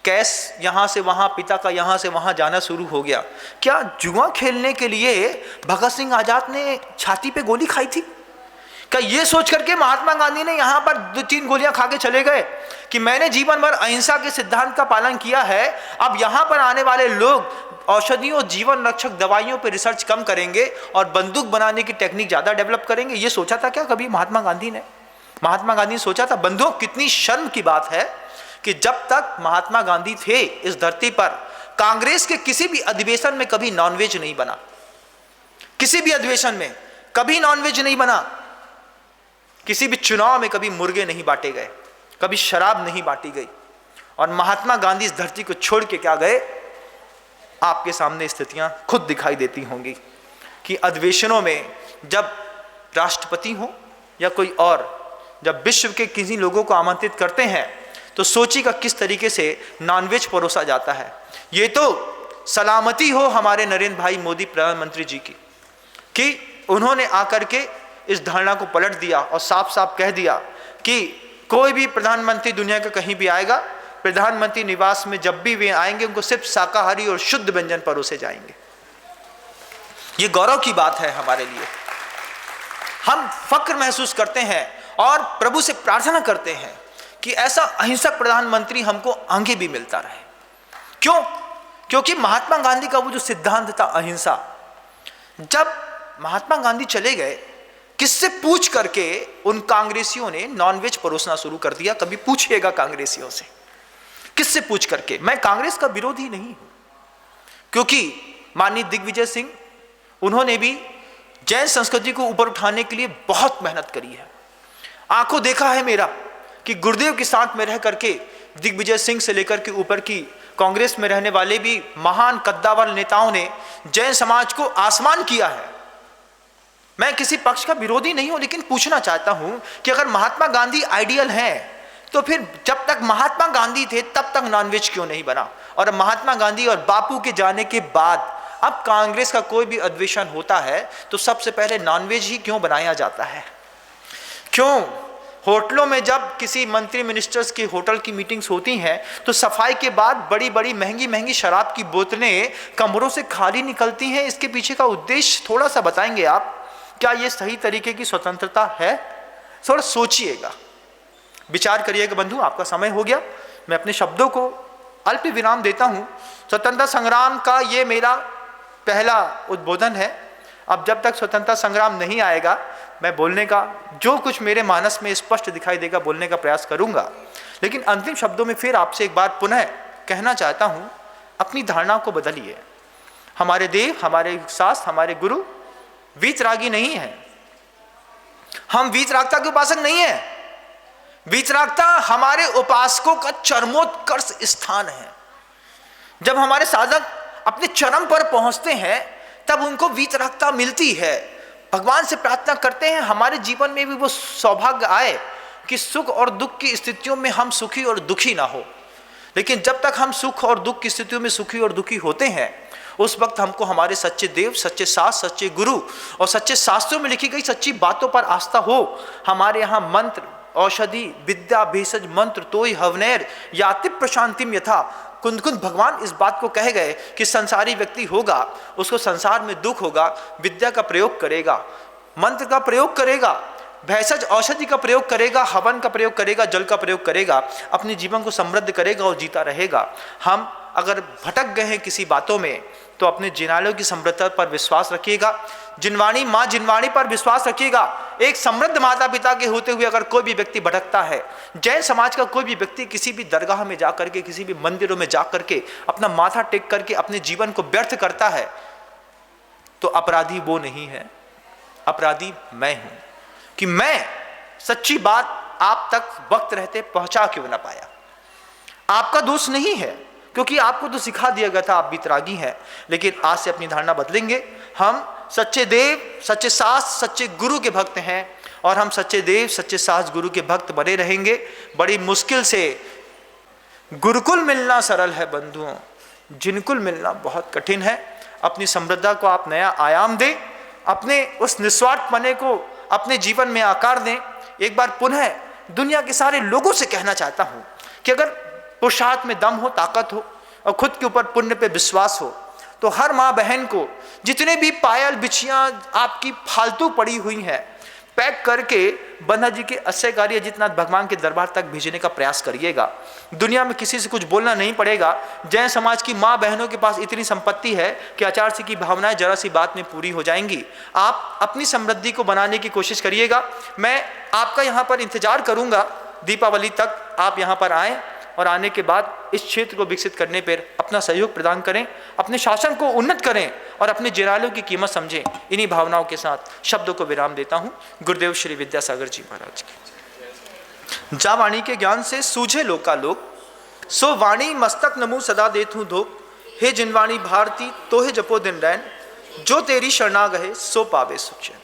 कैश यहां से वहां, पिता का यहां से वहां जाना शुरू हो गया। क्या जुआ खेलने के लिए भगत सिंह आजाद ने छाती पे गोली खाई थी? क्या ये सोच करके महात्मा गांधी ने यहां पर 2-3 गोलियां खा के चले गए कि मैंने जीवन भर अहिंसा के सिद्धांत का पालन किया है, अब यहां पर आने वाले लोग औषधियों, जीवन रक्षक दवाइयों पर रिसर्च कम करेंगे और बंदूक बनाने की टेक्निक ज्यादा डेवलप करेंगे? ये सोचा था क्या कभी महात्मा गांधी ने? महात्मा गांधी ने सोचा था? बंधुओं, कितनी शर्म की बात है कि जब तक महात्मा गांधी थे इस धरती पर, कांग्रेस के किसी भी अधिवेशन में कभी नॉनवेज नहीं बना। किसी भी अधिवेशन में कभी नॉनवेज नहीं बना। किसी भी चुनाव में कभी मुर्गे नहीं बांटे गए, कभी शराब नहीं बांटी गई। और महात्मा गांधी इस धरती को छोड़ के क्या गए? आपके सामने स्थितियां खुद दिखाई देती होंगी कि अधिवेशनों में जब राष्ट्रपति हो या कोई और, जब विश्व के किसी लोगों को आमंत्रित करते हैं तो सोचिएगा किस तरीके से नॉनवेज परोसा जाता है। ये तो सलामती हो हमारे नरेंद्र भाई मोदी प्रधानमंत्री जी की कि उन्होंने आकर के इस धारणा को पलट दिया और साफ साफ कह दिया कि कोई भी प्रधानमंत्री दुनिया का कहीं भी आएगा, प्रधानमंत्री निवास में जब भी वे आएंगे उनको सिर्फ शाकाहारी और शुद्ध व्यंजन परोसे जाएंगे। ये गौरव की बात है हमारे लिए। हम फक्र महसूस करते हैं और प्रभु से प्रार्थना करते हैं कि ऐसा अहिंसक प्रधानमंत्री हमको आगे भी मिलता रहे। क्यों? क्योंकि महात्मा गांधी का वो जो सिद्धांत था अहिंसा, जब महात्मा गांधी चले गए, किससे पूछ करके उन कांग्रेसियों ने नॉनवेज परोसना शुरू कर दिया? कभी पूछिएगा कांग्रेसियों से, किससे पूछ करके। मैं कांग्रेस का विरोधी नहीं हूं, क्योंकि माननीय दिग्विजय सिंह, उन्होंने भी जैन संस्कृति को ऊपर उठाने के लिए बहुत मेहनत करी है। आंखों देखा है मेरा कि गुरुदेव के साथ में रह करके दिग्विजय सिंह से लेकर के ऊपर की कांग्रेस में रहने वाले भी महान कद्दावर नेताओं ने जैन समाज को आसमान किया है। मैं किसी पक्ष का विरोधी नहीं हूं, लेकिन पूछना चाहता हूं कि अगर महात्मा गांधी आइडियल हैं तो फिर जब तक महात्मा गांधी थे तब तक नॉनवेज क्यों नहीं बना? और महात्मा गांधी और बापू के जाने के बाद अब कांग्रेस का कोई भी अधिवेशन होता है तो सबसे पहले नॉनवेज ही क्यों बनाया जाता है? क्यों होटलों में जब किसी मंत्री मिनिस्टर्स की होटल की मीटिंग्स होती हैं तो सफाई के बाद बड़ी बड़ी महंगी महंगी शराब की बोतलें कमरों से खाली निकलती हैं? इसके पीछे का उद्देश्य थोड़ा सा बताएंगे आप? क्या ये सही तरीके की स्वतंत्रता है? थोड़ा सोचिएगा, विचार करिएगा बंधु। आपका समय हो गया, मैं अपने शब्दों को अल्प विराम देता हूं। स्वतंत्रता संग्राम का ये मेरा पहला उद्बोधन है। अब जब तक स्वतंत्रता संग्राम नहीं आएगा मैं बोलने का जो कुछ मेरे मानस में स्पष्ट दिखाई देगा बोलने का प्रयास करूंगा। लेकिन अंतिम शब्दों में फिर आपसे एक बार पुनः कहना चाहता हूं, अपनी धारणा को बदलिए। हमारे देव, हमारे शास्त्र, हमारे गुरु वीतरागी नहीं है। हम वीतरागता के उपासक नहीं है। वीतरागता हमारे उपासकों का चरमोत्कर्ष स्थान है। जब हमारे साधक अपने चरम पर पहुंचते हैं तब उनको वीतरागता मिलती है। भगवान से प्रार्थना करते हैं हमारे जीवन में भी वो सौभाग्य आए कि सुख और दुख की स्थितियों में हम सुखी और दुखी ना हो। लेकिन जब तक हम सुख और दुख की स्थितियों में सुखी और दुखी होते हैं उस वक्त हमको हमारे सच्चे देव, सच्चे शास्त्र, सच्चे गुरु और सच्चे शास्त्रों में लिखी गई सच्ची बातों पर आस्था हो। हमारे यहाँ मंत्र, औषधि, विद्या, भेषज, मंत्र तोय हवनेर याति प्रशांतिम यथा। कुंद कुंद भगवान इस बात को कह गए कि संसारी व्यक्ति होगा, उसको संसार में दुख होगा, विद्या का प्रयोग करेगा, मंत्र का प्रयोग करेगा, भेषज औषधि का प्रयोग करेगा, हवन का प्रयोग करेगा, जल का प्रयोग करेगा, अपने जीवन को समृद्ध करेगा और जीता रहेगा। हम अगर भटक गए हैं किसी बातों में तो अपने जिनालयों की समृद्धता पर विश्वास रखिएगा। जिनवाणी माँ जिनवाणी पर विश्वास रखिएगा। एक समृद्ध माता पिता के होते हुए अगर कोई भी व्यक्ति भटकता है, जैन समाज का कोई भी व्यक्ति किसी भी दरगाह में जा करके, किसी भी मंदिरों में जा करके अपना माथा टेक करके अपने जीवन को व्यर्थ करता है तो अपराधी वो नहीं है, अपराधी मैं हूं कि मैं सच्ची बात आप तक वक्त रहते पहुंचा क्यों ना पाया। आपका दोष नहीं है क्योंकि आपको तो सिखा दिया गया था आप वीतरागी हैं। लेकिन आज से अपनी धारणा बदलेंगे। हम सच्चे देव, सच्चे शास्त्र, सच्चे गुरु के भक्त हैं और हम सच्चे देव, सच्चे शास्त्र, गुरु के भक्त बने रहेंगे। बड़ी मुश्किल से गुरुकुल मिलना सरल है बंधुओं, जिनकुल मिलना बहुत कठिन है। अपनी समृद्धता को आप नया आयाम दें, अपने उस निस्वार्थ पने को अपने जीवन में आकार दें। एक बार पुनः दुनिया के सारे लोगों से कहना चाहता हूं कि अगर पुरुषार्थ में दम हो, ताकत हो और खुद के ऊपर पुण्य पे विश्वास हो तो हर माँ बहन को जितने भी पायल बिछियां आपकी फालतू पड़ी हुई हैं पैक करके बंधा जी के अक्षय कार्य जितना भगवान के दरबार तक भेजने का प्रयास करिएगा। दुनिया में किसी से कुछ बोलना नहीं पड़ेगा। जैन समाज की माँ बहनों के पास इतनी संपत्ति है कि आचार सी की भावनाएं जरा सी बात में पूरी हो जाएंगी। आप अपनी समृद्धि को बनाने की कोशिश करिएगा। मैं आपका यहाँ पर इंतजार करूँगा दीपावली तक। आप यहाँ पर आएँ और आने के बाद इस क्षेत्र को विकसित करने पर अपना सहयोग प्रदान करें, अपने शासन को उन्नत करें और अपने जिनालयों की कीमत समझें। इन्हीं भावनाओं के साथ शब्दों को विराम देता हूं। गुरुदेव श्री विद्यासागर जी महाराज की। जा वाणी के ज्ञान से सूझे लोकालोक, सो वाणी मस्तक नमु सदा देत हूँ धोक। हे जिनवाणी भारती तो हे जपो दिन रैन, जो तेरी शरणागहे सो पावे सुचैन।